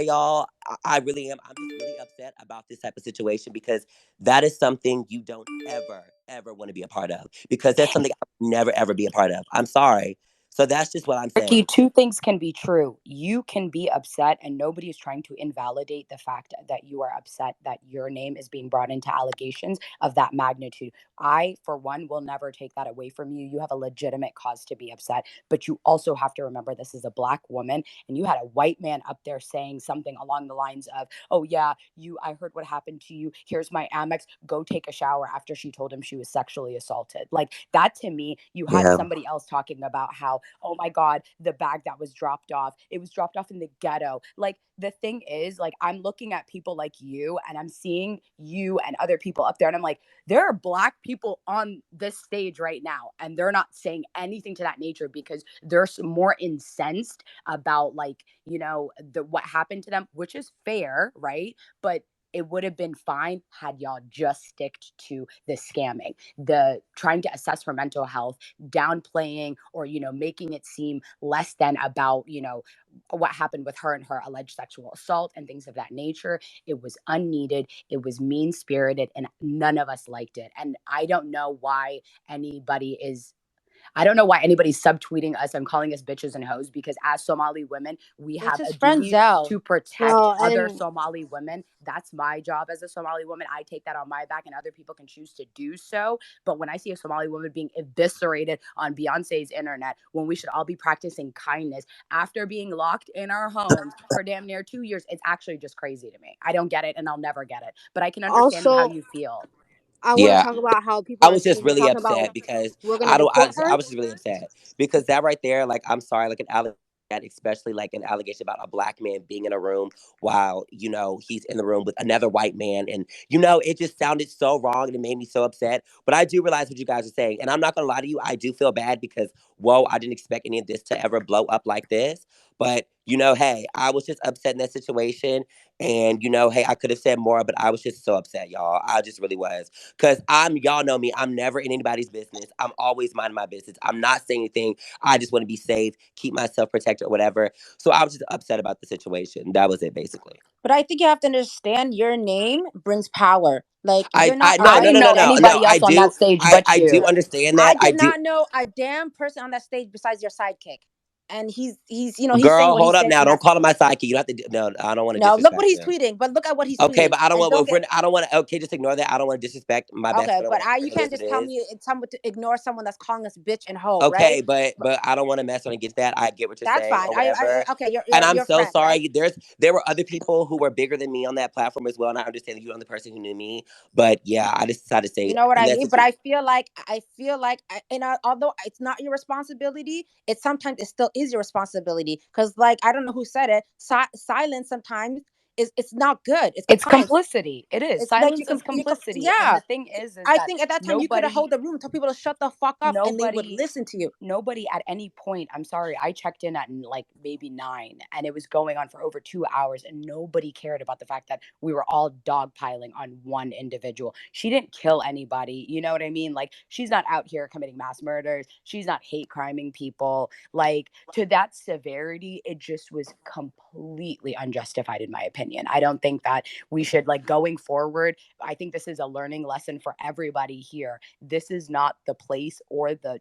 y'all. I really am. I'm just really upset about this type of situation because that is something you don't ever want to be a part of. Because that's something I would never, ever be a part of. I'm sorry. So that's just what I'm Ricky, saying. two things can be true. You can be upset, and nobody is trying to invalidate the fact that you are upset that your name is being brought into allegations of that magnitude. I, for one, will never take that away from you. You have a legitimate cause to be upset, but you also have to remember this is a black woman, and you had a white man up there saying something along the lines of, "Oh yeah, I heard what happened to you. Here's my Amex. Go take a shower," after she told him she was sexually assaulted. Like that to me, you had Yeah. somebody else talking about how, oh my God, the bag that was dropped off, it was dropped off in the ghetto. Like the thing is, like I'm looking at people like you and I'm seeing you and other people up there and I'm like, there are black people on this stage right now and they're not saying anything to that nature because they're more incensed about like, the what happened to them, which is fair, right? But it would have been fine had y'all just sticked to the scamming, the trying to assess her mental health, downplaying or making it seem less than about what happened with her and her alleged sexual assault and things of that nature. It was unneeded, it was mean spirited, and none of us liked it. And anybody is I don't know why anybody's subtweeting us and calling us bitches and hoes, because as Somali women, we It's have a his friend duty Zell. to protect No, other and Somali women. That's my job as a Somali woman. I take that on my back, and other people can choose to do so. But when I see a Somali woman being eviscerated on Beyonce's internet, when we should all be practicing kindness after being locked in our homes for damn near 2 years, it's actually just crazy to me. I don't get it, and I'll never get it. But I can understand how also you feel. I want to Yeah. talk about how people I are was just sitting here really talking about upset because we're gonna I don't. deport I her. was just really upset because that right there, like, I'm sorry, like an allegation, especially like an allegation about a black man being in a room while he's in the room with another white man, and it just sounded so wrong and it made me so upset. But I do realize what you guys are saying, and I'm not gonna lie to you, I do feel bad because whoa, I didn't expect any of this to ever blow up like this. But hey, I was just upset in that situation, and hey, I could have said more, but I was just so upset, y'all. I just really was. Cause y'all know me, I'm never in anybody's business. I'm always minding my business. I'm not saying anything. I just want to be safe, keep myself protected or whatever. So I was just upset about the situation. That was it, basically. But I think you have to understand your name brings power. Like you're not I a no, I no, didn't no, regular no, know no, person. no. anybody else on that stage but I do you. understand I that. I did do. not know a damn person on that stage besides your sidekick. And he's saying Girl, what hold he's up saying now. on Don't that call him my stage. sidekick. You don't have to. No, I don't want to No, look what disrespect he's him. tweeting. But look at what he's Okay, tweeting. but I don't And want. don't If get we're, I don't want to. Okay, just ignore that. I don't want to disrespect my best okay. friend or But whatever. you It is can't what it just tell is. me it's someone to ignore someone that's calling us bitch and hoe, right? Okay, but I don't want to mess on against that. I get what you're That's saying fine. or whatever. Okay. You're And you're I'm you're a so friend, right? sorry. There were other people who were bigger than me on that platform as well, and I understand that you're the only person who knew me. But yeah, I just decided to You say know what in I that mean? But situation. although it's not your responsibility, it sometimes it still is your responsibility. Because like I don't know who said it. Silence sometimes is it's not good. It's It's compliance. complicity. It is. It's like Silence is complicity. And yeah. the thing is I that think at that time you could have nobody held the room and told people to shut the fuck up, and they would nobody listen to you. nobody at any point, I'm sorry, I checked in at like maybe 9 and it was going on for over 2 hours and nobody cared about the fact that we were all dogpiling on one individual. She didn't kill anybody, you know what I mean? Like she's not out here committing mass murders, she's not hate criming people. Like to that severity, it just was completely unjustified in my opinion. I don't think that we should, like, going forward, I think this is a learning lesson for everybody here. This is not the place or the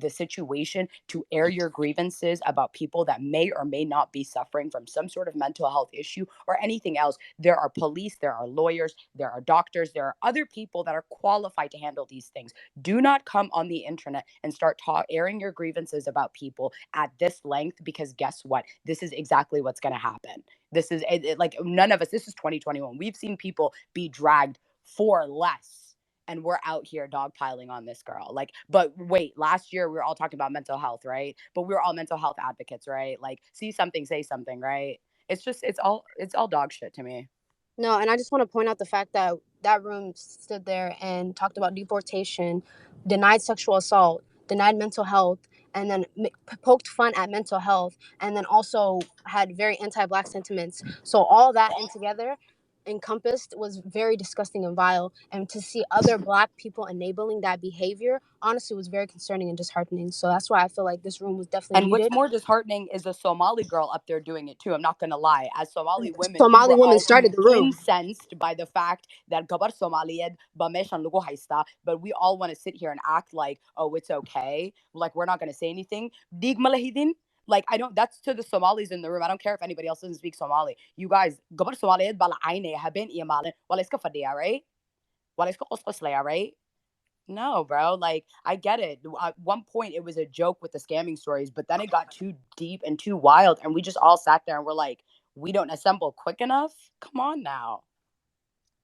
situation to air your grievances about people that may or may not be suffering from some sort of mental health issue or anything else. There are police, there are lawyers, there are doctors, there are other people that are qualified to handle these things. Do not come on the internet and start airing your grievances about people at this length, because guess what? This is exactly what's going to happen. This is like none of us, this is 2021. We've seen people be dragged for less, and we're out here dogpiling on this girl. Like, but wait, last year we were all talking about mental health, right? But we were all mental health advocates, right? Like, see something, say something, right? It's all dog shit to me. No, and I just want to point out the fact that that room stood there and talked about deportation, denied sexual assault, denied mental health, and then poked fun at mental health, and then also had very anti-black sentiments. So all that in together encompassed was very disgusting and vile. And to see other Black people enabling that behavior, honestly, was very concerning and disheartening. So that's why I feel like this room was definitely And what's needed. more disheartening is a Somali girl up there doing it too. I'm not gonna lie. As Somali women, Somali we were women all started the room. incensed by the fact that gabar Somaliyed ba meeshan lagu haysta, but we all want to sit here and act like, oh, it's okay. Like we're not gonna say anything. Dig malahidin. Like I don't. That's to the Somalis in the room. I don't care if anybody else doesn't speak Somali. You guys, gabar Somaliyed bala ayne haben iyo maalin wala iska fadhiya, right? Wala iska qosqoslaya, right? No, bro. Like, I get it. At one point, it was a joke with the scamming stories, but then it got too deep and too wild. And we just all sat there and we're like, we don't assemble quick enough. Come on now.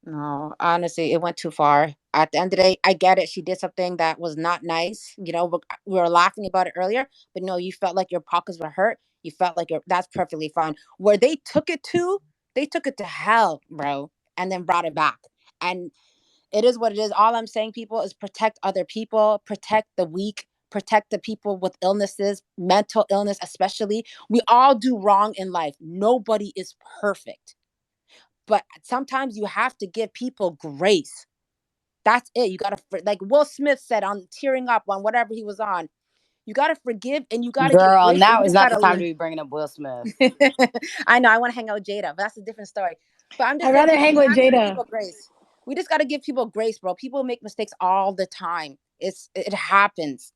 No, honestly, it went too far. At the end of the day, I get it. She did something that was not nice. You know, we were laughing about it earlier, but no, you felt like your pockets were hurt. You felt like that's perfectly fine. Where they took it to hell, bro, and then brought it back. And it is what it is. All I'm saying, people, is protect other people, protect the weak, protect the people with illnesses, mental illness, especially. We all do wrong in life. Nobody is perfect. But sometimes you have to give people grace. That's it. You gotta, like Will Smith said on Tearing Up on whatever he was on. You gotta forgive and you gotta give Girl, grace. And now you is just not the gotta time learn. to be bringing up Will Smith. I know I want to hang out with Jada, but that's a different story. But I'm just I'd saying, rather people, hang we with have to give Jada. people grace. We just gotta give people grace, bro. People make mistakes all the time. It happens.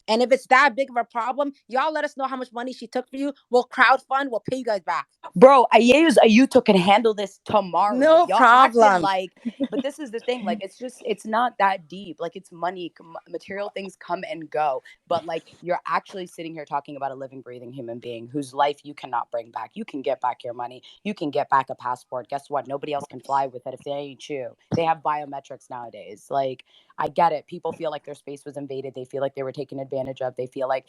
And if it's that big of a problem, y'all let us know how much money she took for you. We'll crowdfund. We'll pay you guys back. Bro, Ayeus Ayuto can handle this tomorrow. No Y'all acting problem. like, but this is the thing. Like, it's not that deep. Like, it's money. Material things come and go. But, like, you're actually sitting here talking about a living, breathing human being whose life you cannot bring back. You can get back your money. You can get back a passport. Guess what? Nobody else can fly with it if they ain't you. They have biometrics nowadays. Like, I get it. People feel like their space was invaded. They feel like they were taken advantage of. They feel like,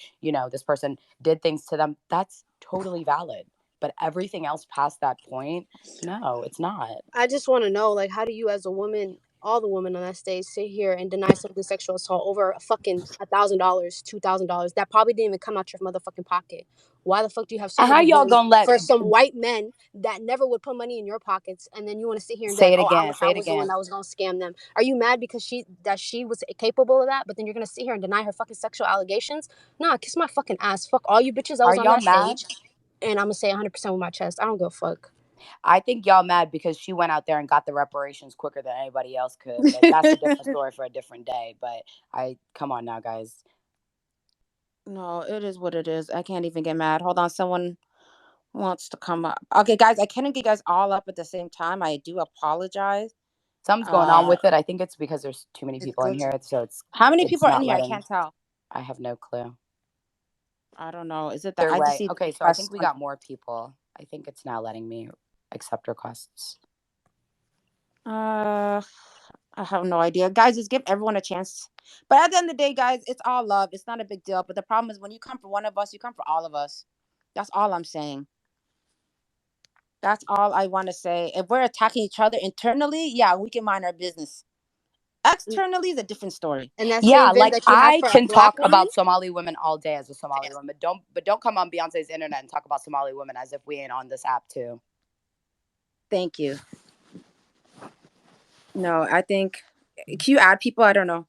this person did things to them. That's totally valid. But everything else past that point, no, it's not. I just want to know, like, how do you, as a woman, all the women on that stage, sit here and deny somebody sexual assault over a fucking $1,000, $2,000 that probably didn't even come out your motherfucking pocket? Why the fuck do you have so And how much y'all room gonna let for some white men that never would put money in your pockets, and then you want to sit here and be say like, it oh, I again? wish Say I it was the one again. that was gonna scam them? Are you mad because she was capable of that? But then you're gonna sit here and deny her fucking sexual allegations? Nah, kiss my fucking ass. Fuck all you bitches that Are was on y'all that mad? stage, and I'm gonna say 100% with my chest. I don't give a fuck. I think y'all mad because she went out there and got the reparations quicker than anybody else could. But that's a different story for a different day. But come on now, guys. No, it is what it is. I can't even get mad. Hold on, someone wants to come up. Okay, guys, I can't get you guys all up at the same time. I do apologize. Something's going on with it. I think it's because there's too many people in here, so How many it's people are in not here? I letting. can't tell. I have no clue. I don't know. Is it that Either I just way, see? okay, so I think we got more people. I think it's now letting me accept requests. I have no idea. Guys, just give everyone a chance. But at the end of the day, guys, it's all love. It's not a big deal. But the problem is when you come for one of us, you come for all of us. That's all I'm saying. That's all I want to say. If we're attacking each other internally, yeah, we can mind our business. Externally is a different story. And that Yeah, same vim like that you have I for a can Black talk woman, about Somali women all day as a Somali woman, but don't come on Beyonce's internet and talk about Somali women as if we ain't on this app too. Thank you. No, I think, can you add people? I don't know.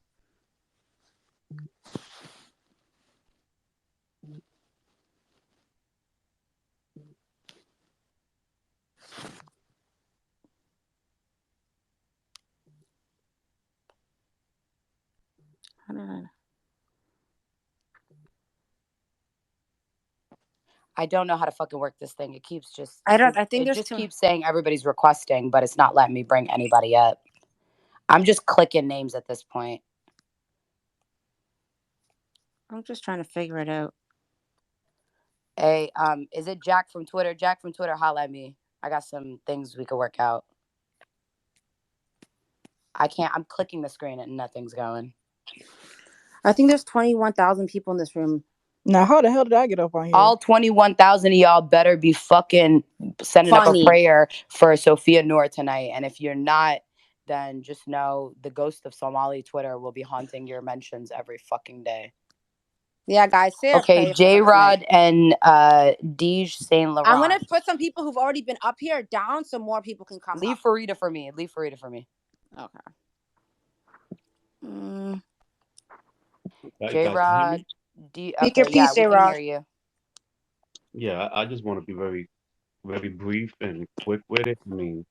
I don't know how to fucking work this thing. It keeps just I think it there's just two. keeps saying everybody's requesting, but it's not letting me bring anybody up. I'm just clicking names at this point. I'm just trying to figure it out. Hey, is it Jack from Twitter? Jack from Twitter, holla at me. I got some things we could work out. I'm clicking the screen and nothing's going. I think there's 21,000 people in this room. Now, how the hell did I get up on here? All 21,000 of y'all better be fucking sending up a prayer for Sophia Noor tonight. And if you're not, then just know the ghost of Somali Twitter will be haunting your mentions every fucking day. Yeah, guys, say a Okay, prayer for her tonight. J-Rod and Deej Saint Laurent. I'm gonna put some people who've already been up here down, so more people can come Leave up. Farida for me. Leave Farida for me. Okay. Guys, can you hear J-Rod, me? D. Speak your Okay, yeah, piece, we can J-Rod. hear you. Yeah, I just want to be very, very brief and quick with it. I mean,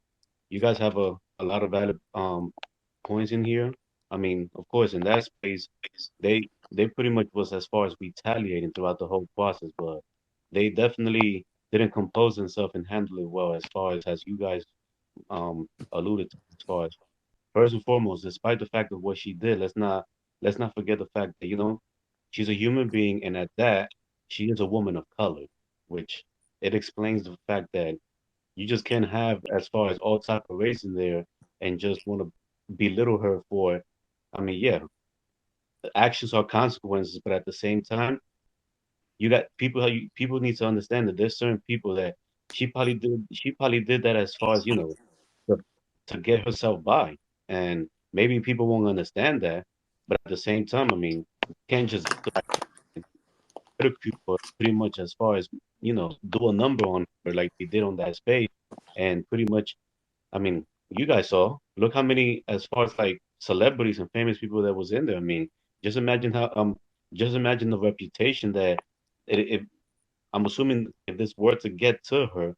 you guys have a lot of valid points in here. I mean, of course, in that space, they pretty much was as far as retaliating throughout the whole process, but they definitely didn't compose themselves and handle it well as far as you guys alluded to. As far as first and foremost, despite the fact of what she did, let's not forget the fact that she's a human being, and at that, she is a woman of color, which it explains the fact that you just can't have as far as all type of race in there and just want to belittle her for. I mean, yeah, actions are consequences, but at the same time, you got people. People need to understand that there's certain people that she probably did that as far as to, to get herself by, and maybe people won't understand that, but at the same time, I mean, you can't just ridicule her pretty much as far as do a number on her like they did on that space, and pretty much, I mean, you guys saw. Look how many, as far as like celebrities and famous people that was in there. I mean, just imagine how just imagine the reputation that if I'm assuming if this were to get to her,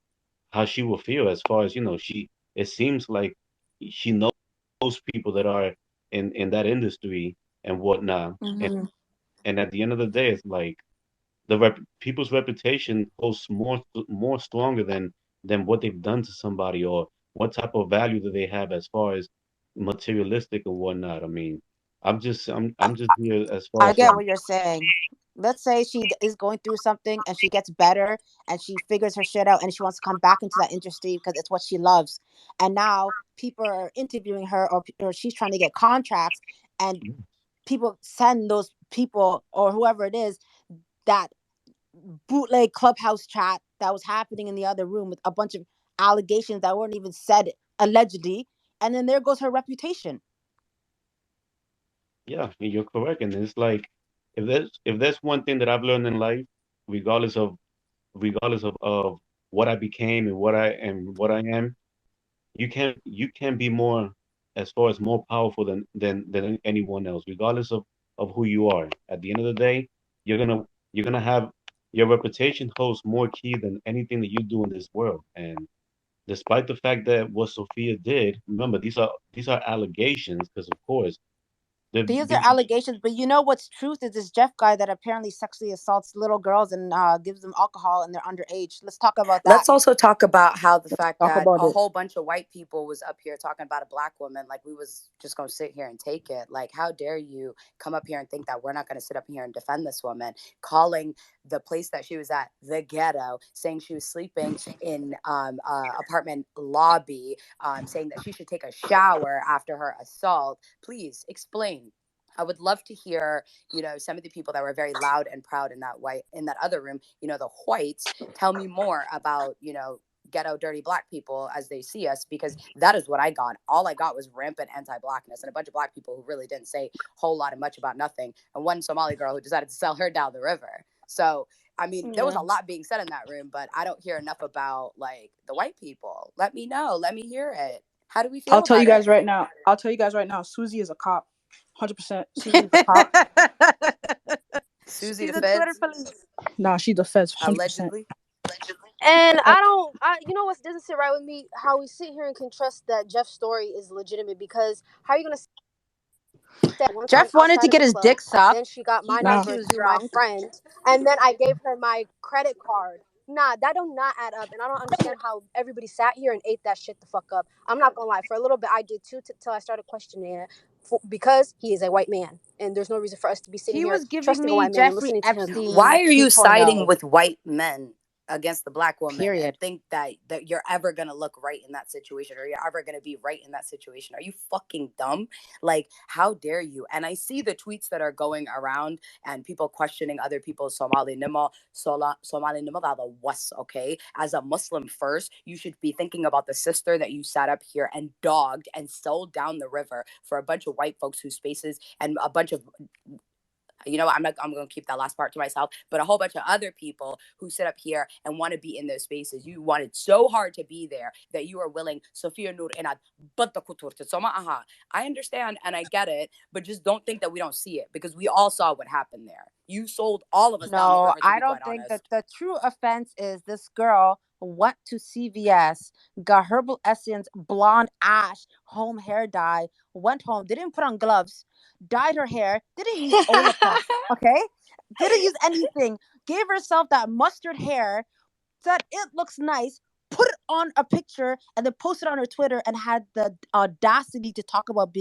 how she will feel as far as it seems like she knows people that are in that industry and whatnot, and at the end of the day, it's like people's reputation holds more stronger than what they've done to somebody or what type of value do they have as far as materialistic and whatnot. I mean, I'm just here as far I as get what you're saying. Let's say she is going through something and she gets better and she figures her shit out and she wants to come back into that industry because it's what she loves. And now people are interviewing her, or she's trying to get contracts, and people send those people or whoever it is that bootleg clubhouse chat that was happening in the other room with a bunch of allegations that weren't even said allegedly, and then there goes her reputation. Yeah, you're correct, and it's like if there's one thing that I've learned in life, regardless of what I became and what I am, you can be more as far as more powerful than anyone else, regardless of who you are. At the end of the day, you're gonna have your reputation holds more key than anything that you do in this world. And despite the fact that what Sophia did, remember these are allegations because of course These are the allegations, but you know what's truth is this Jeff guy that apparently sexually assaults little girls and gives them alcohol and they're underage. Let's talk about that. Let's also talk about how the fact Talk that about a it. whole bunch of white people was up here talking about a black woman like we was just going to sit here and take it. Like, how dare you come up here and think that we're not going to sit up here and defend this woman, calling the place that she was at the ghetto, saying she was sleeping in apartment lobby, saying that she should take a shower after her assault. Please explain. I would love to hear, some of the people that were very loud and proud in that other room, the whites. Tell me more about, ghetto dirty black people as they see us, because that is what I got. All I got was rampant anti-blackness and a bunch of black people who really didn't say a whole lot of much about nothing, and one Somali girl who decided to sell her down the river. So I mean, there was a lot being said in that room, but I don't hear enough about like the white people. Let me know. Let me hear it. How do we feel I'll tell you about guys it? right now. Susie is a cop. 100%. Susie is a cop. Susie She's the a Twitter feds, police. Nah, she's the feds. 100%. allegedly. And you know what doesn't sit right with me? How we sit here and can trust that Jeff's story is legitimate, because how are you going to say one time Jeff wanted to outside of get the his club, dick sucked. then she got He my thought Nah. she number was through my drunk. friend, and then I gave her my credit card? Nah, that do not add up, and I don't understand how everybody sat here and ate that shit the fuck up. I'm not gonna lie, for a little bit I did too, till I started questioning it, because he is a white man, and there's no reason for us to be sitting He here was giving trusting a me white man and Jeffrey listening to him. Why Epstein are you siding 2.0. with white men against the black woman and Period. think that you're ever going to look right in that situation, or you're ever going to be right in that situation? Are you fucking dumb? Like, how dare you? And I see the tweets that are going around and people questioning other people's Somali nima the was, okay? As a Muslim first, you should be thinking about the sister that you sat up here and dogged and sold down the river for a bunch of white folks whose spaces and a bunch of You know what? I'm going to keep that last part to myself. But a whole bunch of other people who sit up here and want to be in those spaces. You wanted so hard to be there that you are willing. Sophia Nur Enad, I understand and I get it, but just don't think that we don't see it, because we all saw what happened there. You sold all of us down the No, river, to I be don't quite think honest. that the true offense is this girl went to CVS, got Herbal Essence blonde ash home hair dye, went home, didn't put on gloves, dyed her hair, didn't use Olaplex, okay? Didn't use anything, gave herself that mustard hair, said it looks nice, put it on a picture, and then posted on her Twitter and had the audacity to talk about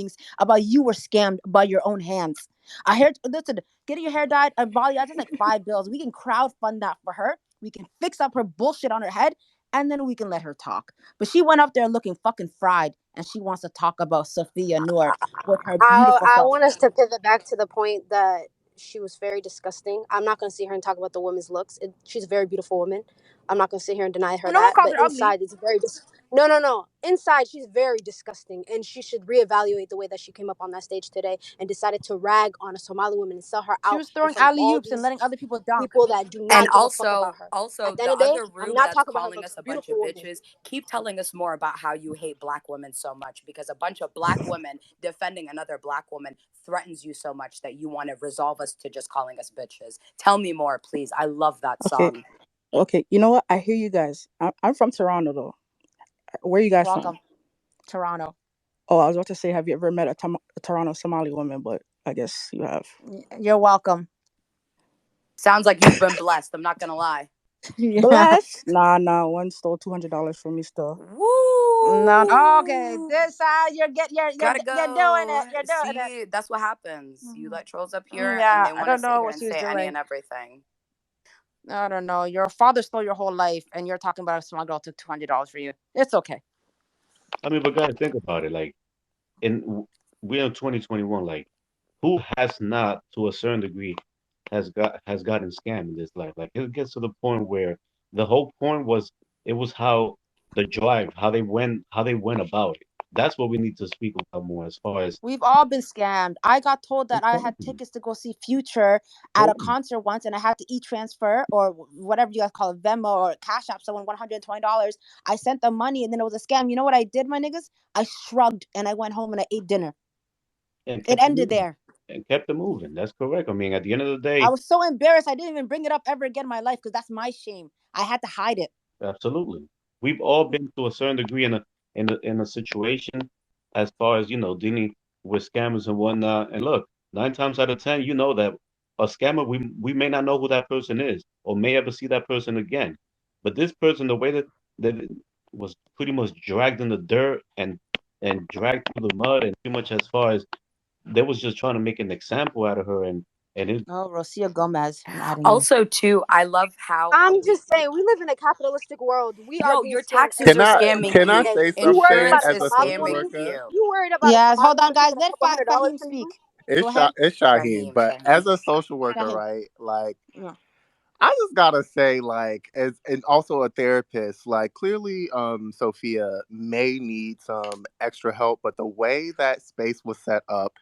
you were scammed by your own hands. I heard, listen, getting your hair dyed and Bali, that's like $5. We can crowd fund that for her. We can fix up her bullshit on her head, and then we can let her talk. But she went up there looking fucking fried, and she wants to talk about Sophia Noor with her beautiful I self. want us to pivot back to the point that she was very disgusting. I'm not going to sit here and talk about the woman's looks. She's a very beautiful woman. I'm not going to sit here and deny her No one that. calls But her ugly. inside, it's very no, no, no. Inside, she's very disgusting, and she should reevaluate the way that she came up on that stage today and decided to rag on a Somali woman and sell her She out was in throwing front of alley all oops and these letting other people dunk. people that do And not give a fuck about her. also At the end the of the day, other I'm room not that's talking about her calling looks. us a bunch Beautiful of woman. bitches, keep telling us more about how you hate black women so much, because a bunch of black women defending another black woman threatens you so much that you want to resolve us to just calling us bitches. Tell me more, please. I love that Okay. song. Okay. You know what? I hear you guys. I'm from Toronto though. Where are you guys from? Welcome, Toronto. Oh, I was about to say, have you ever met a Toronto Somali woman? But I guess you have. You're welcome. Sounds like you've been blessed. I'm not gonna lie. Yeah. Bless? Nah. One stole $200 from me still. No, okay. Woo! This Gotta you're doing go. it. You're doing it. See, that's what happens. You let trolls up here and Yeah, they I want to don't sit know here what and she was say any doing. and everything. I don't know. Your father stole your whole life, and you're talking about a small girl took $200 for you. It's okay. I mean, but guys, think about it. Like, we're in 2021. Like, who has not, to a certain degree, has gotten scammed in this life? Like, it gets to the point where the whole point was it was how the drive, how they went about it. That's what we need to speak about more as far as We've all been scammed. I got told that I had exactly. tickets to go see Future at a concert once, and I had to e-transfer or whatever you guys call it, Venmo or Cash App someone $120. I sent them money, and then it was a scam. You know what I did, my niggas? I shrugged and I went home and I ate dinner. and It kept it ended moving. there. And kept it moving. That's correct. I mean, at the end of the I day, was so embarrassed. I didn't even bring it up ever again in my life because that's my shame. I had to hide it. absolutely. We've all been to a certain degree in a situation as far as, dealing with scammers and whatnot. And look, 9 times out of 10, you know that a scammer, we may not know who that person is or may ever see that person again. But this person, the way that it was pretty much dragged in the dirt and dragged through the mud, and pretty much as far as they was just trying to make an example out of her, and it Oh, Rosia Gomez. I'm adding you. Also, too, I love how I'm just saying, we live in a capitalistic world. We are being your scammed taxes every are single scamming Can fucking I you. day. say You worried something about Insurance a as is a Somali social scamming woman? worker? you. You worried about a Yes, Somali hold on, woman guys. taking a Let couple $100 Fahim from you? speak. Go ahead. It's Shaheen, Fahim, but as Fahim. a social worker, Fahim. right? Like, Yeah. I just gotta say, like, as and also a therapist, like, clearly, Sophia may need some extra help, but the way that space was set up,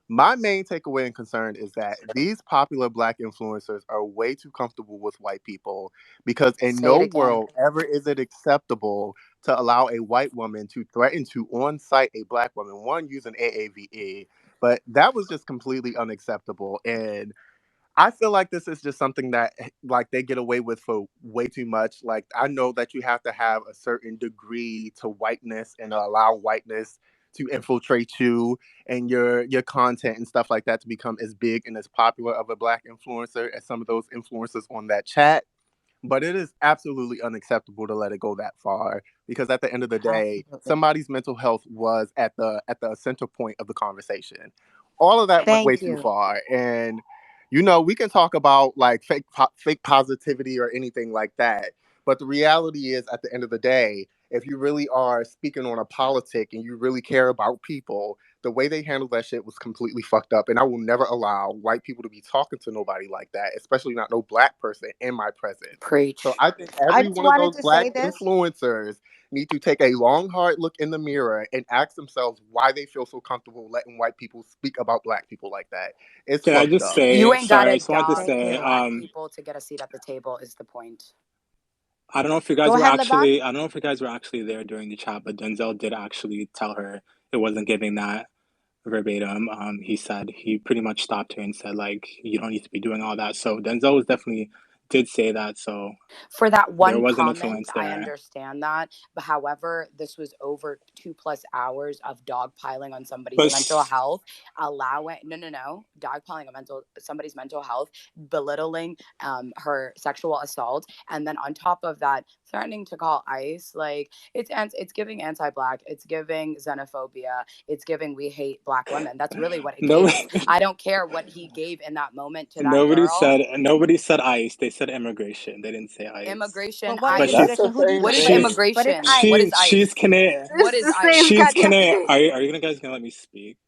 my main takeaway and concern is that these popular black influencers are way too comfortable with white people because in Say no it again. world ever is it acceptable to allow a white woman to threaten to on-site a black woman, one using AAVE, but that was just completely unacceptable. And I feel like this is just something that like they get away with for way too much. Like I know that you have to have a certain degree to whiteness and allow whiteness to infiltrate you and your content and stuff like that to become as big and as popular of a black influencer as some of those influencers on that chat. But it is absolutely unacceptable to let it go that far because at the end of the day, Absolutely. somebody's mental health was at the center point of the conversation. All of that went way Thank too you. far, and we can talk about like fake positivity or anything like that, but the reality is, at the end of the day, if you really are speaking on a politic and you really care about people, the way they handled that shit was completely fucked up. And I will never allow white people to be talking to nobody like that, especially not no black person in my presence. So Preach. I think I every just one of wanted those to say black this. influencers need to take a long, hard look in the mirror and ask themselves why they feel so comfortable letting white people speak about black people like that. It's Can I fucked just up. say, You ain't sorry, I gotta just wanted to dog Thank say, you. black people to get a seat at the table is the point. I don't know if you guys Go were ahead, LeBron. actually, I don't know if you guys were actually there during the chat, but Denzel did actually tell her it wasn't giving that verbatim. He said he pretty much stopped her and said like, you don't need to be doing all that. So Denzel was definitely did say that. So For that there one was an comment, influence I there. understand that. But however, this was over 2+ hours of dogpiling on somebody's But mental health, allowing dogpiling on somebody's mental health, belittling her sexual assault, and then on top of that, threatening to call ICE. Like it's giving anti-black, it's giving xenophobia, it's giving we hate black women. That's really what it no, gave. I don't care what he gave in that moment to that girl. nobody said ICE. They said immigration. They didn't say ICE. Immigration, But what But ICE. That's immigration? the Who do you same What is think it is? thing. But it's immigration? ICE. What is she's ICE? Canadian. What It's is the ICE? same She's goddamn Canadian. thing. Are you guys gonna let me speak?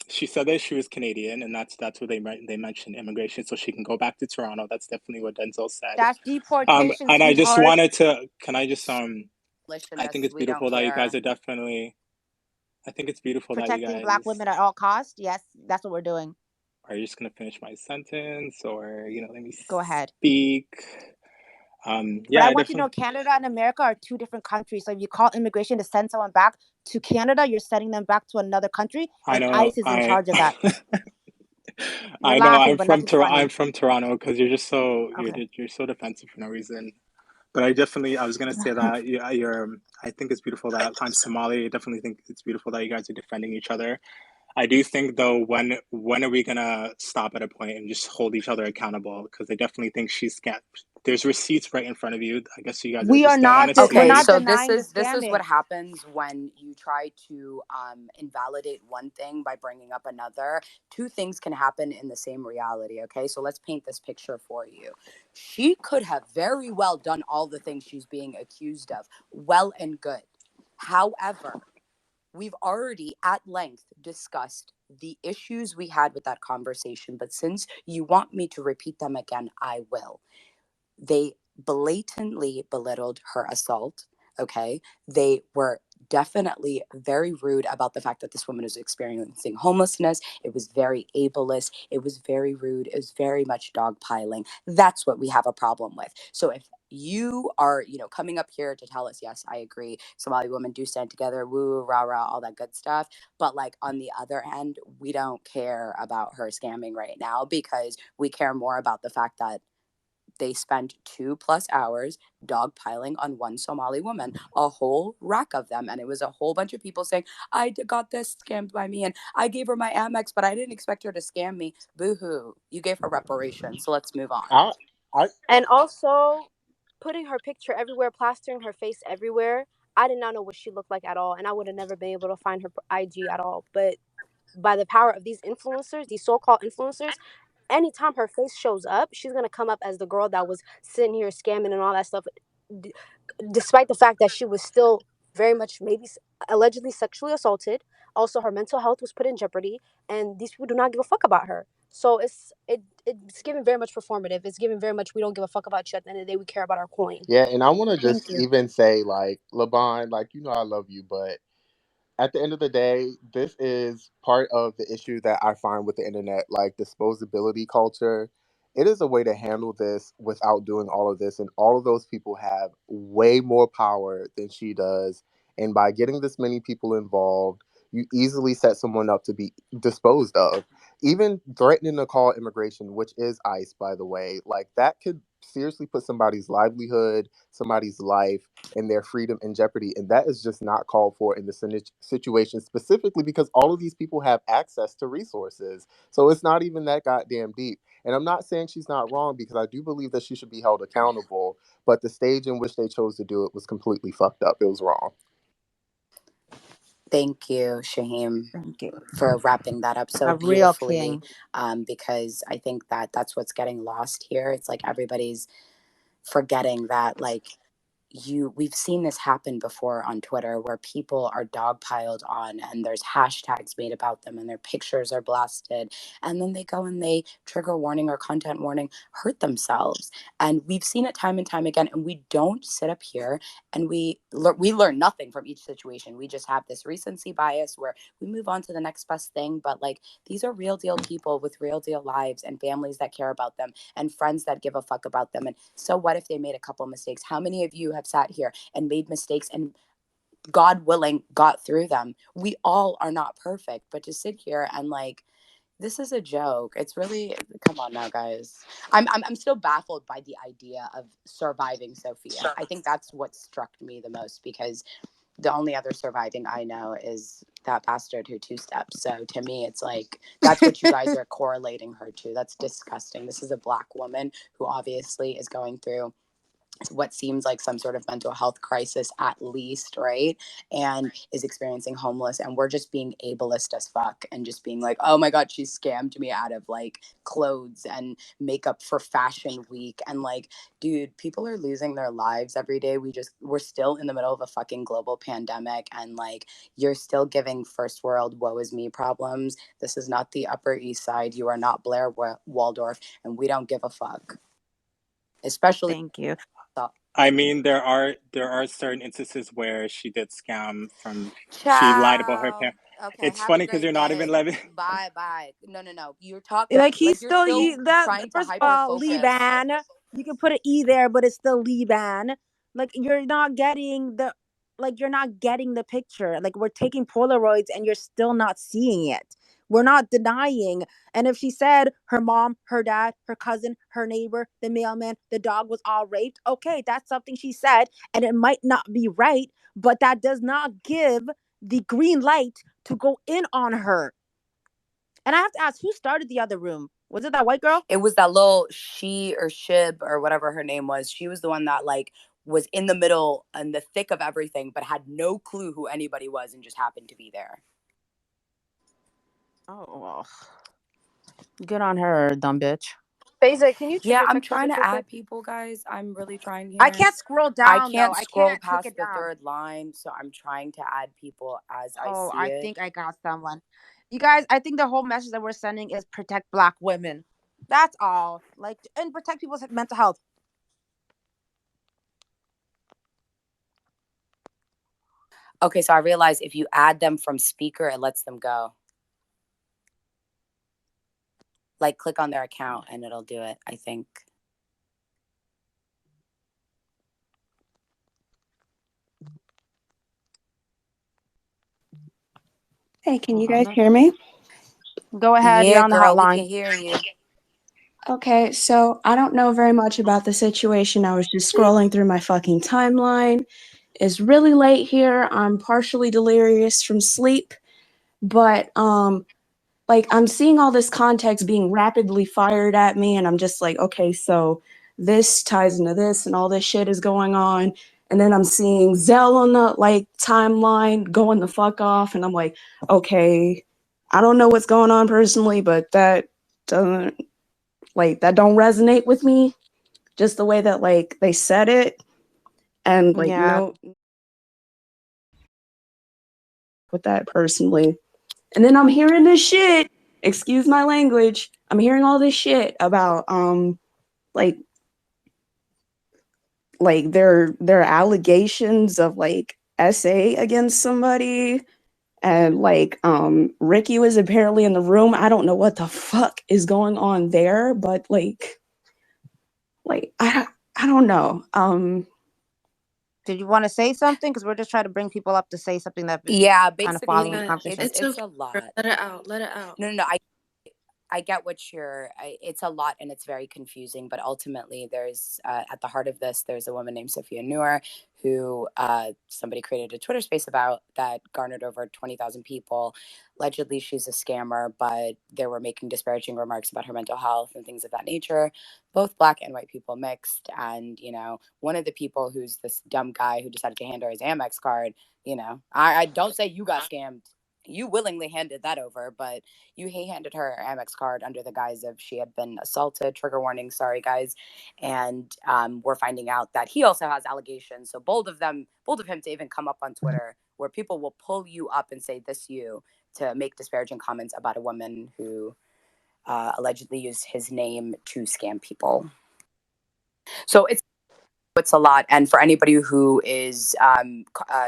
She said that she was Canadian, and that's what they mentioned immigration, so she can go back to Toronto. That's definitely what Denzel said. That's deportation, And I just sweetheart. wanted to. Can I just I think Abolitionists, it's we don't beautiful that you guys care. are definitely. I think it's beautiful that you Protecting black guys. women at all costs. Yes, that's what we're doing. Are you just gonna finish my sentence, or let me Go ahead. speak? But Yeah, I I want you to know definitely. Canada and America are two different countries. So if you call immigration to send someone back to Canada, you're sending them back to another country, I and know. ICE is in charge of that. You're I know. laughing, but nothing's funny. I'm from Toronto because you're just so Okay. you're so defensive for no reason. But I was gonna say that I think it's beautiful that I'm Somali. I definitely think it's beautiful that you guys are defending each other. I do think though, when are we gonna stop at a point and just hold each other accountable? Because I definitely think she's scam. There's receipts right in front of you. I guess you guys are We are just not. We're Okay, not so honestly. this denying the is what scamming. happens when you try to invalidate one thing by bringing up another. Two things can happen in the same reality. Okay, so let's paint this picture for you. She could have very well done all the things she's being accused of, well and good. However, we've already at length discussed the issues we had with that conversation, but since you want me to repeat them again, I will. They blatantly belittled her assault. Okay. They were definitely very rude about the fact that this woman was experiencing homelessness. It was very ableist. It was very rude. It was very much dogpiling. That's what we have a problem with. So if you are, coming up here to tell us, yes, I agree, Somali women do stand together, woo, rah, rah, all that good stuff. But like on the other end, we don't care about her scamming right now because we care more about the fact that they spent 2+ hours dogpiling on one Somali woman, a whole rack of them. And it was a whole bunch of people saying, got this scammed by me and I gave her my Amex, but I didn't expect her to scam me. Boo hoo. You gave her reparations. So let's move on. I And also, putting her picture everywhere, plastering her face everywhere. I did not know what she looked like at all, and I would have never been able to find her IG at all. But by the power of these influencers, these so-called influencers, anytime her face shows up, she's gonna come up as the girl that was sitting here scamming and all that stuff. D- Despite the fact that she was still very much maybe allegedly sexually assaulted, also her mental health was put in jeopardy, and these people do not give a fuck about her. So it's given very much performative. It's given very much we don't give a fuck about you. At the end of the day, we care about our coin. Yeah, and I want to Thank just you. even say, like, LeBron, like, I love you, but at the end of the day, this is part of the issue that I find with the internet, like disposability culture. It is a way to handle this without doing all of this. And all of those people have way more power than she does. And by getting this many people involved, you easily set someone up to be disposed of. Even threatening to call immigration, which is ICE, by the way, like that could seriously put somebody's livelihood, somebody's life, and their freedom in jeopardy. And that is just not called for in the situation, specifically because all of these people have access to resources. So it's not even that goddamn deep. And I'm not saying she's not wrong because I do believe that she should be held accountable. But the stage in which they chose to do it was completely fucked up. It was wrong. Thank you, Shaheem, Thank you. for wrapping that up so A real beautifully. king. Because I think that that's what's getting lost here. It's like everybody's forgetting that, like, we've seen this happen before on Twitter where people are dogpiled on and there's hashtags made about them and their pictures are blasted, and then they go and they trigger warning or content warning hurt themselves. And we've seen it time and time again, and we don't sit up here and we learn nothing from each situation. We just have this recency bias where we move on to the next best thing. But like, these are real deal people with real deal lives and families that care about them and friends that give a fuck about them. And so what if they made a couple mistakes? How many of you have sat here and made mistakes and, God willing, got through them? We all are not perfect, but to sit here and like, this is a joke. It's really, come on now, guys. I'm still baffled by the idea of surviving Sophia. I think that's what struck me the most, because the only other surviving I know is that bastard who two-steps. So to me, it's like, that's what you guys are correlating her to. That's disgusting. This is a Black woman who obviously is going through what seems like some sort of mental health crisis at least, right? And is experiencing homeless, and we're just being ableist as fuck and just being like, oh my God, she scammed me out of like clothes and makeup for fashion week. And like, dude, people are losing their lives every day. We're still in the middle of a fucking global pandemic, and like, you're still giving first world woe is me problems. This is not the Upper East Side. You are not Blair Waldorf, and we don't give a fuck. Especially Thank you. I mean, there are certain instances where she did scam from. She lied about her parents. Okay, It's have a funny because great you're not even day. living. Bye. No. You're talking Like like he's you're still still that trying to first of hyper all, focus. Liban. You can put an E there, but it's still Liban. Like you're not getting the picture. Like we're taking Polaroids and you're still not seeing it. We're not denying. And if she said her mom, her dad, her cousin, her neighbor, the mailman, the dog was all raped, okay, that's something she said, and it might not be right, but that does not give the green light to go in on her. And I have to ask, who started the other room? Was it that white girl? It was that little she or Shib or whatever her name was. She was the one that like was in the middle and the thick of everything, but had no clue who anybody was and just happened to be there. Oh, well. Good on her, dumb bitch. Beza, can you check Yeah, your I'm text trying message to real add quick? people, guys. I'm really trying here. I can't scroll I down, can't though. I scroll can't click past it the down. third line, so I'm trying to add people as I Oh, see I it. think I got someone. You guys, I think the whole message that we're sending is protect Black women. That's all. Like, and protect people's mental health. Okay, so I realized if you add them from speaker, it lets them go. Like, click on their account and it'll do it, I think. Hey, can you guys hear me? Go ahead. Yeah, You're on the girl, we hotline. can hear you. Okay, so I don't know very much about the situation. I was just scrolling through my fucking timeline. It's really late here. I'm partially delirious from sleep, but like I'm seeing all this context being rapidly fired at me, and I'm just like, okay, so this ties into this, and all this shit is going on. And then I'm seeing Zell on the like timeline going the fuck off, and I'm like, okay, I don't know what's going on personally, but that doesn't don't resonate with me. Just the way that like they said it, and like no with that personally. And then I'm hearing this shit. Excuse my language. I'm hearing all this shit about like their allegations of like SA against somebody, and like Ricky was apparently in the room. I don't know what the fuck is going on there, but like I don't know. Did you want to say something? Because we're just trying to bring people up to say something that Yeah, kind of basically, following the conversation. it's okay. a lot. Let it out. Let it out. No, I get what it's a lot and it's very confusing, but ultimately there's, at the heart of this, there's a woman named Sophia Noor who somebody created a Twitter space about that garnered over 20,000 people. Allegedly, she's a scammer, but they were making disparaging remarks about her mental health and things of that nature, both Black and white people mixed. And, you know, one of the people who's this dumb guy who decided to hand her his Amex card, you know, I don't say you got scammed. you willingly handed that over, but he handed her Amex card under the guise of she had been assaulted. Trigger warning, sorry guys. And we're finding out that he also has allegations. So bold of him to even come up on Twitter where people will pull you up and say this you to make disparaging comments about a woman who allegedly used his name to scam people. So it's a lot. And for anybody who is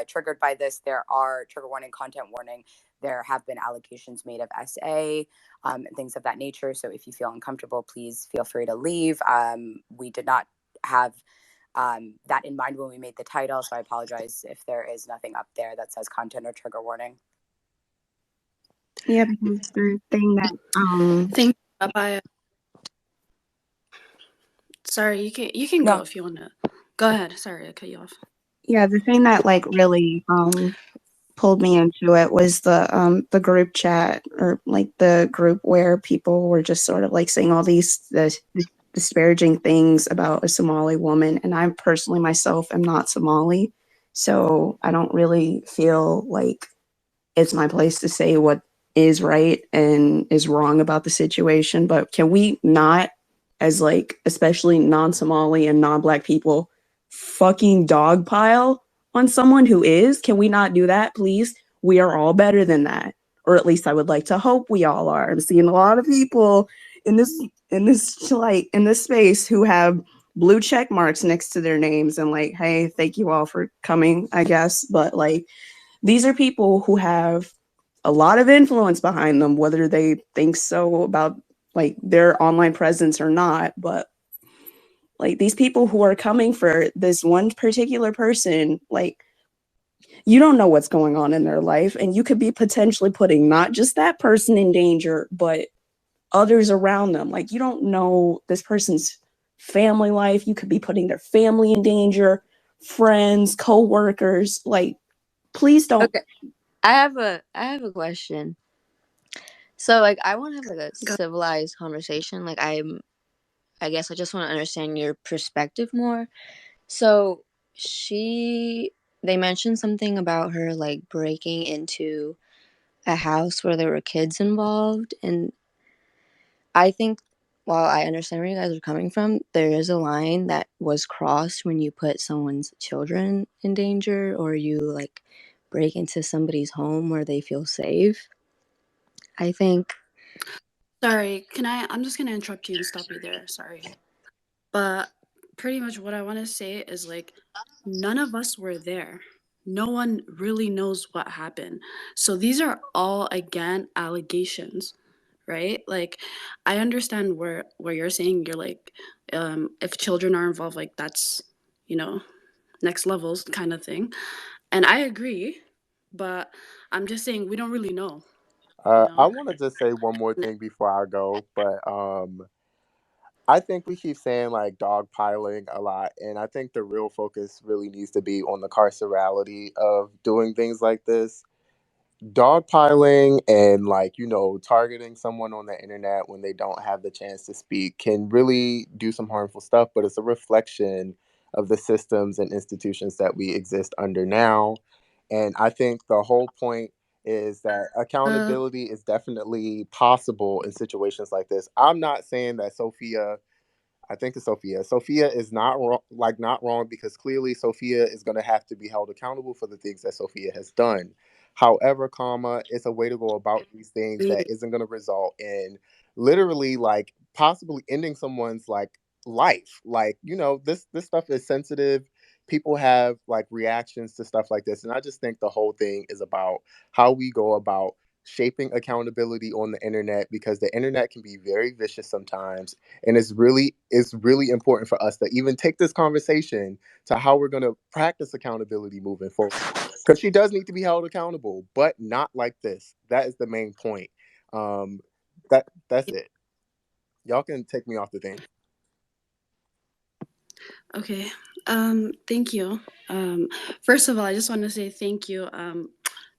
triggered by this, there are trigger warning, content warning. There have been allegations made of SA and things of that nature. So if you feel uncomfortable, please feel free to leave. We did not have that in mind when we made the title. So I apologize if there is nothing up there that says content or trigger warning. Yeah, because the thing that Thank you, Papaya. Sorry, you can No. go if you want to. Go ahead. Sorry, I cut you off. Yeah, the thing that like really pulled me into it was the group chat, or like the group where people were just sort of like saying all these disparaging things about a Somali woman, and I personally myself am not Somali, so I don't really feel like it's my place to say what is right and is wrong about the situation. But can we not, as like especially non-Somali and non-Black people, fucking dogpile on someone who is? Can we not do that, please? We are all better than that, or at least I would like to hope we all are. I'm seeing a lot of people in this space who have blue check marks next to their names, and like, hey, thank you all for coming, I guess. But like, these are people who have a lot of influence behind them, whether they think so about like their online presence or not. But like, these people who are coming for this one particular person, like, you don't know what's going on in their life, and you could be potentially putting not just that person in danger, but others around them. Like, you don't know this person's family life. You could be putting their family in danger, friends, co-workers. Like, please don't. Okay, I have a question. So like, I want to have like a civilized conversation. Like, I guess I just want to understand your perspective more. So they mentioned something about her like breaking into a house where there were kids involved, and I think, while I understand where you guys are coming from, there is a line that was crossed when you put someone's children in danger, or you like break into somebody's home where they feel safe. I think. Sorry, I'm just gonna interrupt you and stop you there. Sorry. But pretty much what I want to say is like, none of us were there. No one really knows what happened. So these are all, again, allegations, right? Like, I understand where you're saying you're like, if children are involved, like that's, next levels kind of thing. And I agree, but I'm just saying we don't really know. I want to just say one more thing before I go, but I think we keep saying like dogpiling a lot, and I think the real focus really needs to be on the carcerality of doing things like this. Dogpiling and like, targeting someone on the internet when they don't have the chance to speak can really do some harmful stuff, but it's a reflection of the systems and institutions that we exist under now. And I think the whole point is that accountability is definitely possible in situations like this. I'm not saying that I think it's Sophia. Sophia is not wrong, because clearly Sophia is going to have to be held accountable for the things that Sophia has done. However, it's a way to go about these things that isn't going to result in literally like possibly ending someone's like life. Like, this stuff is sensitive. People have like reactions to stuff like this, and I just think the whole thing is about how we go about shaping accountability on the internet, because the internet can be very vicious sometimes, and it's really important for us to even take this conversation to how we're going to practice accountability moving forward, because she does need to be held accountable, but not like this. That is the main point. That's it. Y'all can take me off the thing. Okay. Thank you. First of all, I just want to say thank you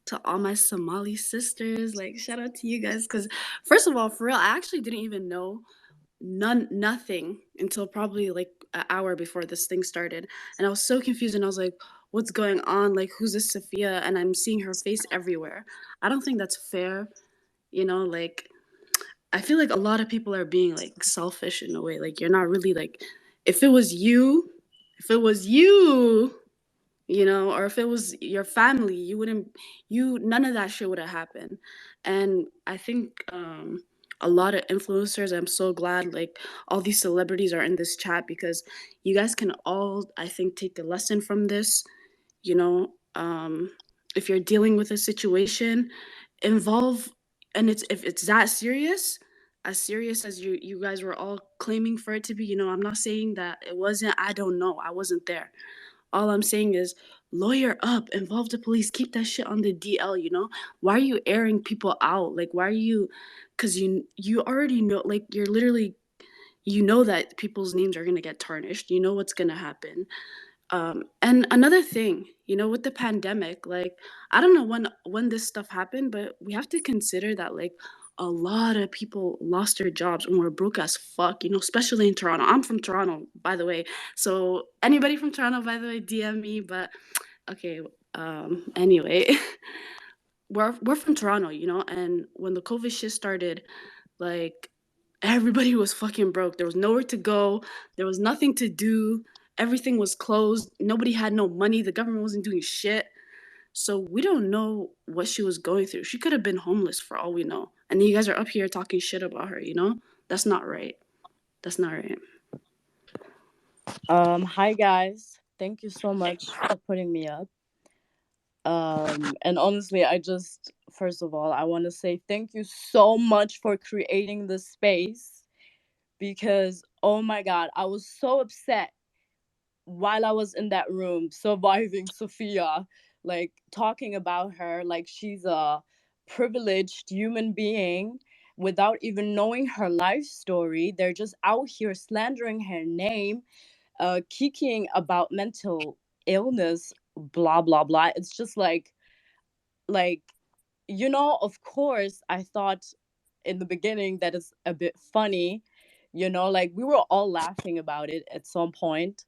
to all my Somali sisters. Like, shout out to you guys, because first of all, for real, I actually didn't even know nothing until probably like an hour before this thing started, and I was so confused, and I was like, what's going on? Like, who's this Sophia? And I'm seeing her face everywhere. I don't think that's fair. You know, like, I feel like a lot of people are being like selfish in a way. Like, you're not really like, if it was you, if it was you, you know, or if it was your family, you wouldn't, none of that shit would have happened. And I think a lot of influencers, I'm so glad like all these celebrities are in this chat, because you guys can all, I think, take a lesson from this. You know, if you're dealing with a situation, involve, and it's, if it's that serious, as serious as you guys were all claiming for it to be, you know, I'm not saying that it wasn't. I don't know, I wasn't there. All I'm saying is lawyer up, involve the police, keep that shit on the DL, you know? Why are you airing people out? Like, why are you, because you already know, like, you're literally, you know that people's names are going to get tarnished. You know what's going to happen. And another thing, you know, with the pandemic, like, I don't know when this stuff happened, but we have to consider that, like, a lot of people lost their jobs and were broke as fuck, you know, especially in Toronto. I'm from Toronto, by the way. So anybody from Toronto, by the way, DM me. But okay, anyway, we're from Toronto, you know, and when the COVID shit started, like, everybody was fucking broke. There was nowhere to go. There was nothing to do. Everything was closed. Nobody had no money. The government wasn't doing shit. So we don't know what she was going through. She could have been homeless for all we know. And then you guys are up here talking shit about her, you know? That's not right. That's not right. Hi guys. Thank you so much for putting me up. And honestly, first of all, I want to say thank you so much for creating this space, because oh my god, I was so upset while I was in that room surviving Sophia, like talking about her like she's a privileged human being without even knowing her life story. They're just out here slandering her name, kikiing about mental illness, blah blah blah. It's just like, you know, of course I thought in the beginning that it's a bit funny, you know, like we were all laughing about it at some point,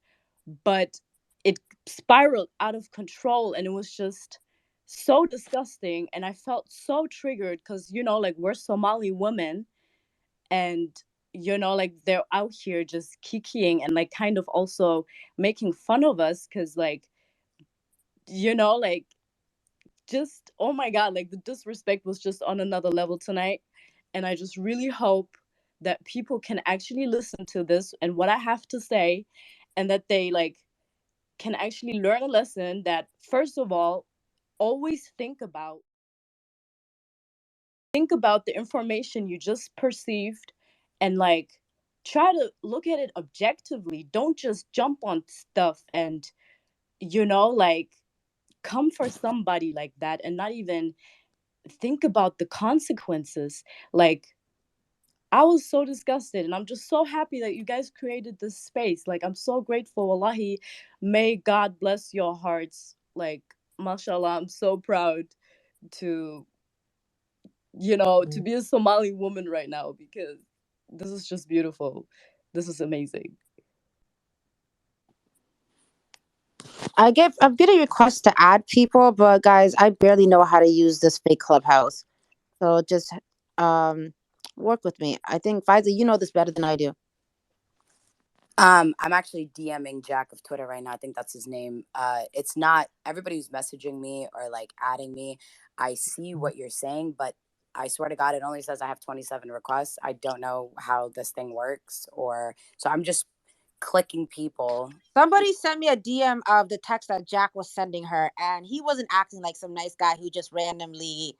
but it spiraled out of control and it was just so disgusting. And I felt so triggered because, you know, like we're Somali women, and you know, like they're out here just kikiing and like kind of also making fun of us because, like, you know, like, just oh my god, like the disrespect was just on another level tonight. And I just really hope that people can actually listen to this and what I have to say, and that they like can actually learn a lesson that, first of all, always think about the information you just perceived, and like try to look at it objectively. Don't just jump on stuff and, you know, like come for somebody like that and not even think about the consequences. Like, I was so disgusted, and I'm just so happy that you guys created this space. Like, I'm so grateful. Wallahi, may God bless your hearts. Like, mashallah, I'm so proud to, you know, to be a Somali woman right now, because this is just beautiful. This is amazing. I'm getting requests to add people, but guys, I barely know how to use this fake Clubhouse. So just work with me. I think Faiza, you know this better than I do. I'm actually DMing Jack of Twitter right now. I think that's his name. It's not everybody who's messaging me or like adding me. I see what you're saying, but I swear to God, it only says I have 27 requests. I don't know how this thing works, so I'm just clicking people. Somebody sent me a DM of the text that Jack was sending her, and he wasn't acting like some nice guy who just randomly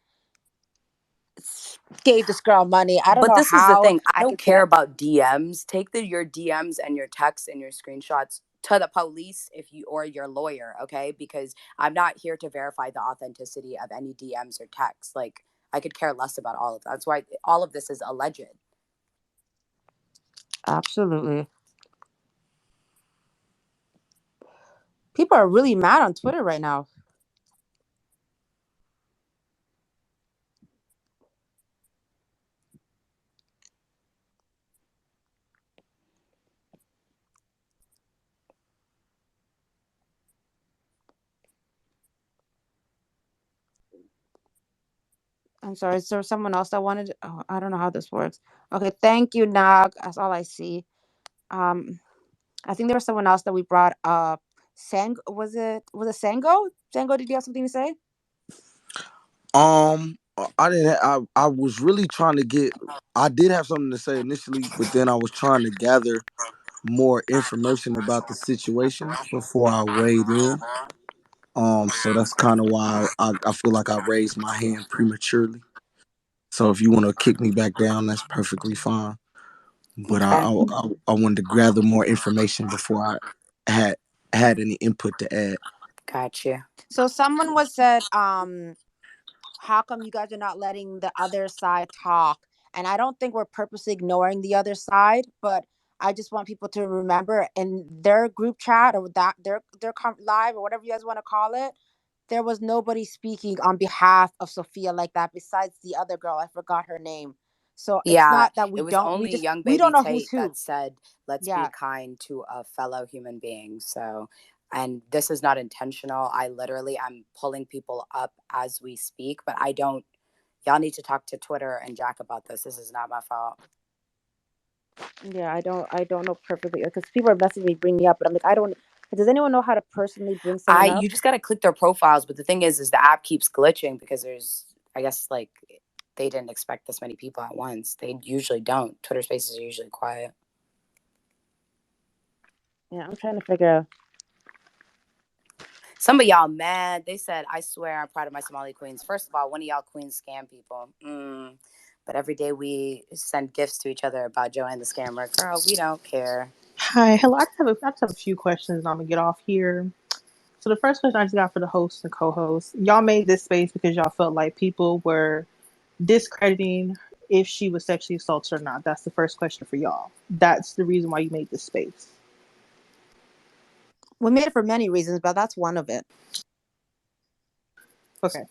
gave this girl money. I don't know how. But this is the thing. I don't care about DMs. Take your DMs and your texts and your screenshots to the police or your lawyer, okay? Because I'm not here to verify the authenticity of any DMs or texts. Like, I could care less about all of that. That's why all of this is alleged. Absolutely. People are really mad on Twitter right now. I'm sorry. Is there someone else that wanted? Oh, I don't know how this works. Okay, thank you, Nog. That's all I see. I think there was someone else that we brought up. Sang was it Sango? Sango, did you have something to say? I didn't. I was really trying to get. I did have something to say initially, but then I was trying to gather more information about the situation before I weighed in. So that's kind of why I feel like I raised my hand prematurely. So if you want to kick me back down, that's perfectly fine. But Okay. I wanted to gather more information before I had any input to add. Gotcha. So someone was said, how come you guys are not letting the other side talk? And I don't think we're purposely ignoring the other side, but I just want people to remember in their group chat or that their live or whatever you guys want to call it, there was nobody speaking on behalf of Sophia like that besides the other girl. I forgot her name. So it's Yeah, not that it was only young we don't baby know who's Tate who. that said, "Let's be Yeah. kind to a fellow human being." So, and this is not intentional. I literally am pulling people up as we speak, but I don't. Y'all need to talk to Twitter and Jack about this. This is not my fault. Yeah, I don't know perfectly because people are messaging me, bring me up, but I'm like, I don't. Does anyone know how to personally bring someone up? You just gotta click their profiles, but the thing is the app keeps glitching because there's, I guess, like they didn't expect this many people at once. They usually don't. Twitter Spaces are usually quiet. Yeah, I'm trying to figure out. Some of y'all mad. They said, "I swear I'm proud of my Somali queens." First of all, one of y'all queens scam people. But every day we send gifts to each other about Joanne the scammer. Girl, we don't care. Hi, hello. I just have a few questions and I'm gonna get off here. So the first question I just got for the host and co-host, y'all made this space because y'all felt like people were discrediting if she was sexually assaulted or not. That's the first question for y'all. That's the reason why you made this space. We made it for many reasons, but that's one of it. Okay.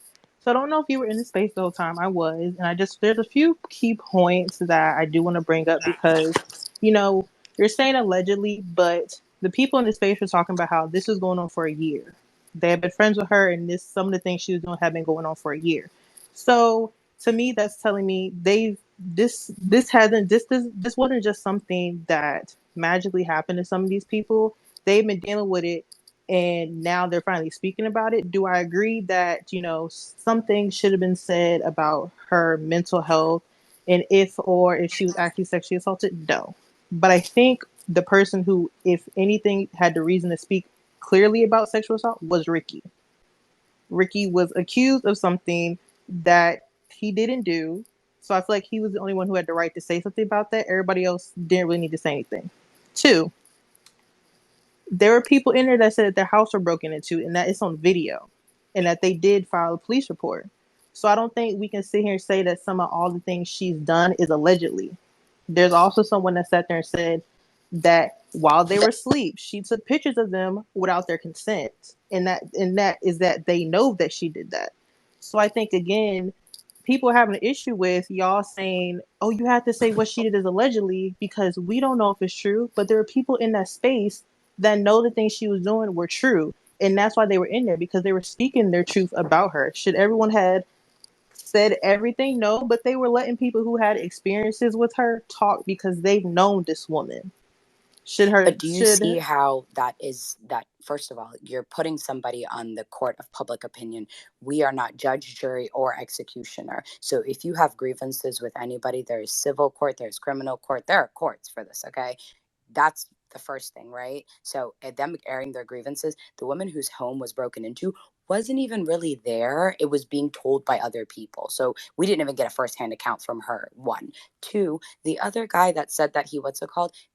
So I don't know if you were in the space the whole time. I was, and there's a few key points that I do want to bring up because, you're saying allegedly, but the people in the space were talking about how this was going on for a year. They have been friends with her, and some of the things she was doing have been going on for a year. So to me, that's telling me this wasn't just something that magically happened to some of these people. They've been dealing with it and now they're finally speaking about it. Do I agree that something should have been said about her mental health and if she was actually sexually assaulted? No. But I think the person who, if anything, had the reason to speak clearly about sexual assault was Ricky. Ricky was accused of something that he didn't do, so I feel like he was the only one who had the right to say something about that. Everybody else didn't really need to say anything. 2, there were people in there that said that their house were broken into and that it's on video and that they did file a police report. So I don't think we can sit here and say that some of all the things she's done is allegedly. There's also someone that sat there and said that while they were asleep, she took pictures of them without their consent. And that is that they know that she did that. So I think, again, people are having an issue with y'all saying, oh, you have to say what she did is allegedly because we don't know if it's true. But there are people in that space that know the things she was doing were true. And that's why they were in there, because they were speaking their truth about her. Should everyone had said everything? No, but they were letting people who had experiences with her talk because they've known this woman. But do you see how that first of all, you're putting somebody on the court of public opinion. We are not judge, jury, or executioner. So if you have grievances with anybody, there is civil court, there's criminal court, there are courts for this, okay? That's the first thing, right? So them airing their grievances, the woman whose home was broken into wasn't even really there. It was being told by other people. So we didn't even get a firsthand account from her, 1. 2, the other guy that said that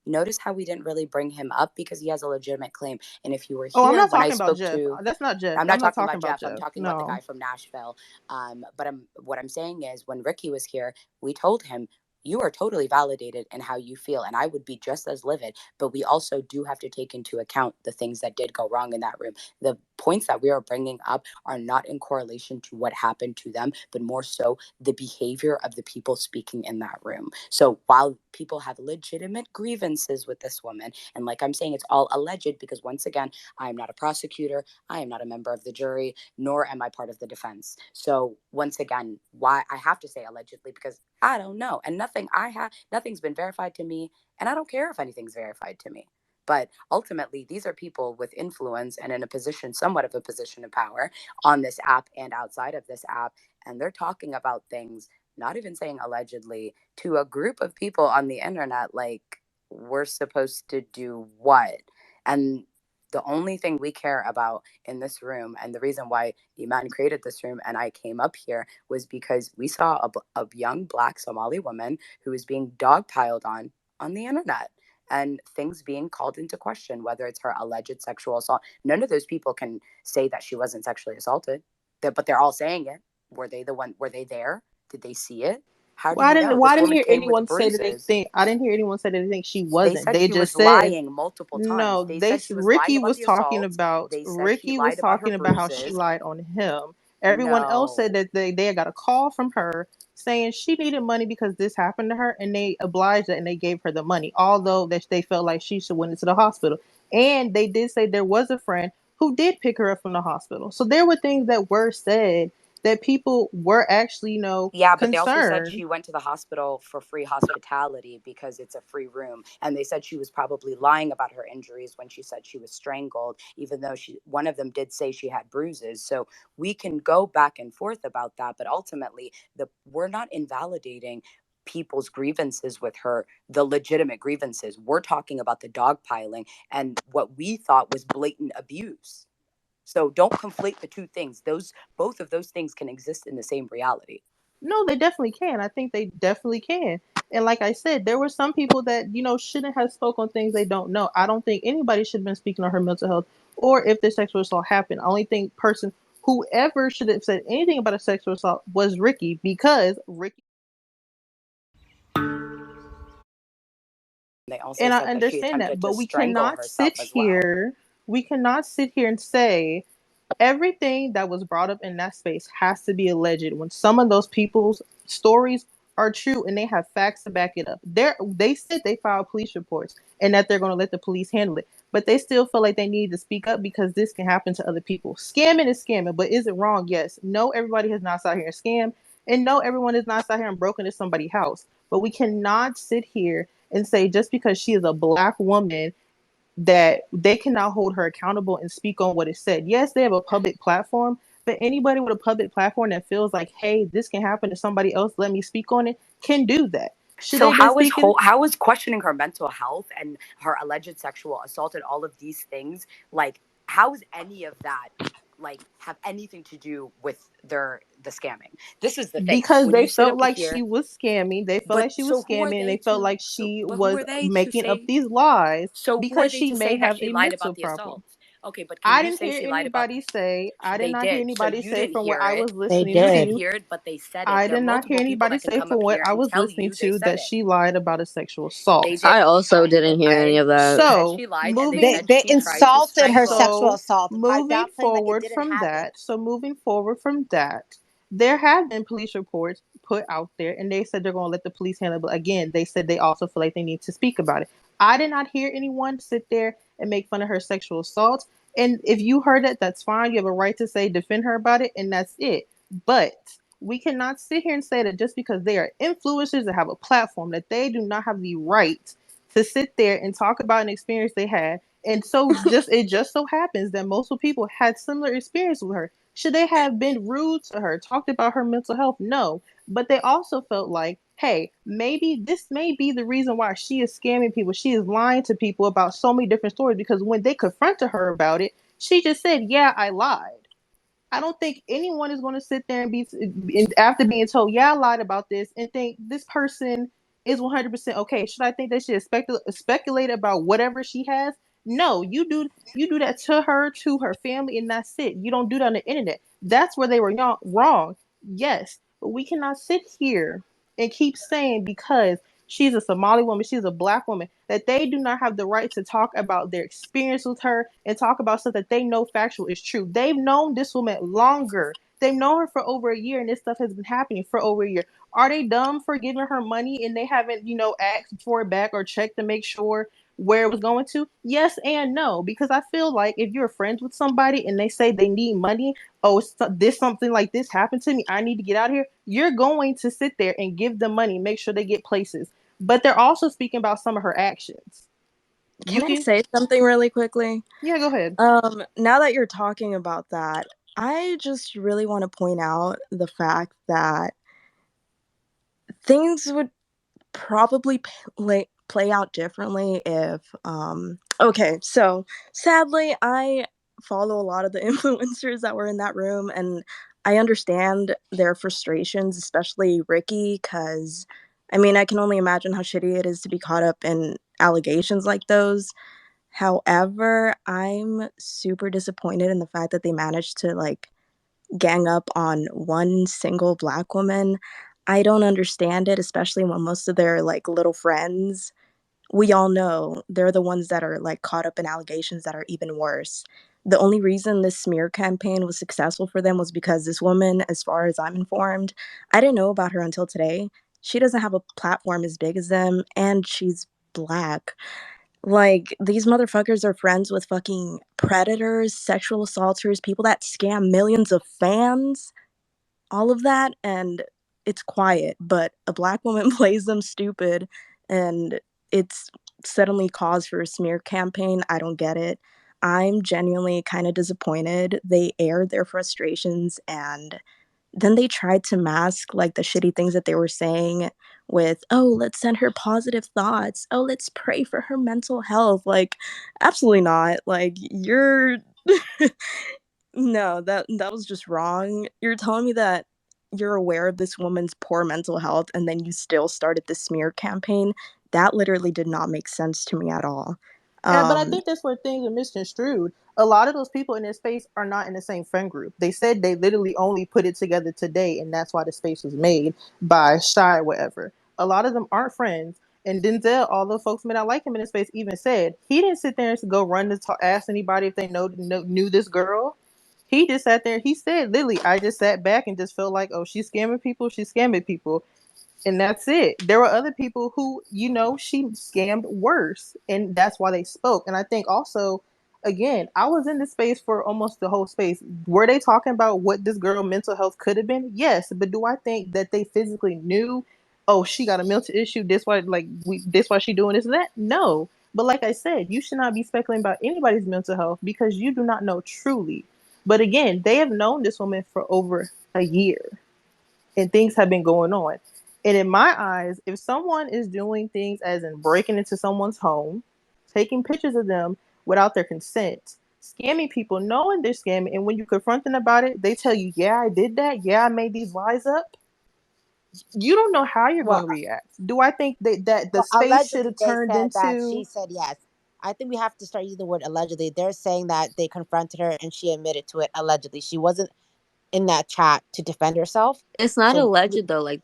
notice how we didn't really bring him up because he has a legitimate claim. And if you were here I'm not when I talking about spoke Jeff. to... That's not Jeff. I'm not talking about Jeff. Jeff. I'm talking No. about the guy from Nashville. But what I'm saying is when Ricky was here, we told him, you are totally validated in how you feel, and I would be just as livid, but we also do have to take into account the things that did go wrong in that room. The points that we are bringing up are not in correlation to what happened to them, but more so the behavior of the people speaking in that room. So while people have legitimate grievances with this woman. And like I'm saying, it's all alleged because, once again, I am not a prosecutor, I am not a member of the jury, nor am I part of the defense. So once again, why I have to say allegedly, because I don't know, and nothing's been verified to me, and I don't care if anything's verified to me. But ultimately, these are people with influence and in a position, somewhat of a position of power, on this app and outside of this app. And they're talking about things, not even saying allegedly, to a group of people on the internet. Like, we're supposed to do what? And the only thing we care about in this room, and the reason why Iman created this room and I came up here, was because we saw a young Black Somali woman who was being dogpiled on the internet, and things being called into question, whether it's her alleged sexual assault. None of those people can say that she wasn't sexually assaulted, but they're all saying it. Were they the one? Were they there? Did they see it? How do Well, you know? I This didn't woman hear came with anyone say that they bruises. think. I didn't hear anyone say that they think she They wasn't. said They she just was said lying multiple times. no. They They said she was lying Ricky about was the talking assault. about They said she Ricky was lied about her talking about how she bruises. lied on him. Everyone else said No. that they got a call from her saying she needed money because this happened to her, and they obliged it and they gave her the money, although that they felt like she should went into the hospital. And they did say there was a friend who did pick her up from the hospital. So there were things that were said that people were actually, Yeah, but they also said concerned. she went to the hospital for free hospitality because it's a free room. And they said she was probably lying about her injuries when she said she was strangled, even though one of them did say she had bruises. So we can go back and forth about that, but ultimately we're not invalidating people's grievances with her, the legitimate grievances. We're talking about the dogpiling and what we thought was blatant abuse. So don't conflate the two things. Both of those things can exist in the same reality. No, they definitely can. I think they definitely can. And like I said, there were some people that, shouldn't have spoke on things they don't know. I don't think anybody should have been speaking on her mental health or if the sexual assault happened. I only think whoever should have said anything about a sexual assault was Ricky, because Ricky. They also And I said that she understand that, attempted to but we strangle cannot herself sit as well. here. We cannot sit here and say everything that was brought up in that space has to be alleged when some of those people's stories are true and they have facts to back it up. They said they filed police reports and that they're going to let the police handle it, but they still feel like they need to speak up because this can happen to other people. Scamming is scamming, but is it wrong? Yes. No, everybody has not sat here and scammed, and no, everyone is not sat here and broken into somebody's house. But we cannot sit here and say just because she is a Black woman that they cannot hold her accountable and speak on what is said. Yes, they have a public platform, but anybody with a public platform that feels like, hey, this can happen to somebody else, let me speak on it, can do that. Should So they been speaking? how is questioning her mental health and her alleged sexual assault and all of these things, like, how is any of that like have anything to do with the scamming? This is the thing. Because When they you sit felt over like here, she was scamming. They felt but like she was so who are scamming, and they they felt to like she but who was are they to making up say these lies so who are because they she to say may that have she a lied mental about the problem. assault? Okay, but can I you didn't say hear she lied about anybody say, I did they not hear did. So anybody you say didn't from what hear I it. was They listening You didn't did. to. hear it, but they said it. I There are did not hear multiple people anybody that can say come from up what here I and was tell listening you they to said that it. she lied about a sexual They assault. did. I also didn't hear any of They that. said So she lied, and they moving said They she tried to insulted her strangle. sexual so assault by moving downplaying like it forward didn't from happen. that, there have been police reports put out there, and they said they're going to let the police handle it. But again, they said they also feel like they need to speak about it. I did not hear anyone sit there and make fun of her sexual assault. And if you heard it, that's fine. You have a right to say defend her about it, and that's it. But we cannot sit here and say that just because they are influencers that have a platform, that they do not have the right to sit there and talk about an experience they had. And so it just so happens that multiple people had similar experience with her. Should they have been rude to her, talked about her mental health? No. But they also felt like, hey, maybe this may be the reason why she is scamming people. She is lying to people about so many different stories, because when they confronted her about it, she just said, yeah, I lied. I don't think anyone is going to sit there and after being told, yeah, I lied about this, and think this person is 100% okay. Should I think they should speculate about whatever she has? No, you do that to her family, and that's it. You don't do that on the internet. That's where they were wrong. Yes, but we cannot sit here and keep saying because she's a Somali woman, she's a Black woman, that they do not have the right to talk about their experience with her and talk about stuff that they know factual is true. They've known this woman longer They've known her for over a year, and this stuff has been happening for over a year. Are they dumb for giving her money and they haven't, asked for it back or checked to make sure where it was going to? Yes and no, because I feel like if you're friends with somebody and they say they need money, oh, this something like this happened to me, I need to get out of here. You're going to sit there and give them money, make sure they get places. But they're also speaking about some of her actions. Can I say something really quickly? Yeah, go ahead. Now that you're talking about that, I just really want to point out the fact that things would probably play out differently if okay, so sadly I follow a lot of the influencers that were in that room, and I understand their frustrations, especially Ricky, because I mean, I can only imagine how shitty it is to be caught up in allegations like those. However, I'm super disappointed in the fact that they managed to like gang up on one single Black woman. I don't understand it, especially when most of their like little friends, we all know they're the ones that are like caught up in allegations that are even worse. The only reason this smear campaign was successful for them was because this woman, as far as I'm informed, I didn't know about her until today. She doesn't have a platform as big as them, and she's Black. Like, these motherfuckers are friends with fucking predators, sexual assaulters, people that scam millions of fans, all of that, and it's quiet. But a Black woman plays them stupid, and it's suddenly cause for a smear campaign. I don't get it. I'm genuinely kind of disappointed. They aired their frustrations, and then they tried to mask like the shitty things that they were saying with, oh, let's send her positive thoughts, oh, let's pray for her mental health. Like, absolutely not. Like, you're no, that was just wrong. You're telling me that you're aware of this woman's poor mental health and then you still started the smear campaign? That literally did not make sense to me at all. But I think that's where things are misconstrued. A lot of those people in this space are not in the same friend group. They said they literally only put it together today, and that's why the space was made by Shy, whatever. A lot of them aren't friends. And Denzel, all the folks may not like him in this space, even said he didn't sit there and go run to ask anybody if they knew this girl. He just sat there. He said, literally, I just sat back and just felt like, oh, she's scamming people. She's scamming people, and that's it. There were other people who, she scammed worse, and that's why they spoke. And I think also, again, I was in the space for almost the whole space. Were they talking about what this girl mental health could have been? Yes, but do I think that they physically knew, oh, she got a mental issue, this why she doing this and that? No. But like I said, you should not be speculating about anybody's mental health because you do not know truly. But again, they have known this woman for over a year, and things have been going on. And in my eyes, if someone is doing things as in breaking into someone's home, taking pictures of them without their consent, scamming people, knowing they're scamming, and when you confront them about it, they tell you, yeah, I did that. Yeah, I made these lies up. You don't know how you're going to react. Do I think that the space should have turned said that into... she said yes. I think we have to start using the word allegedly. They're saying that they confronted her and she admitted to it allegedly. She wasn't in that chat to defend herself. It's not alleged though. Like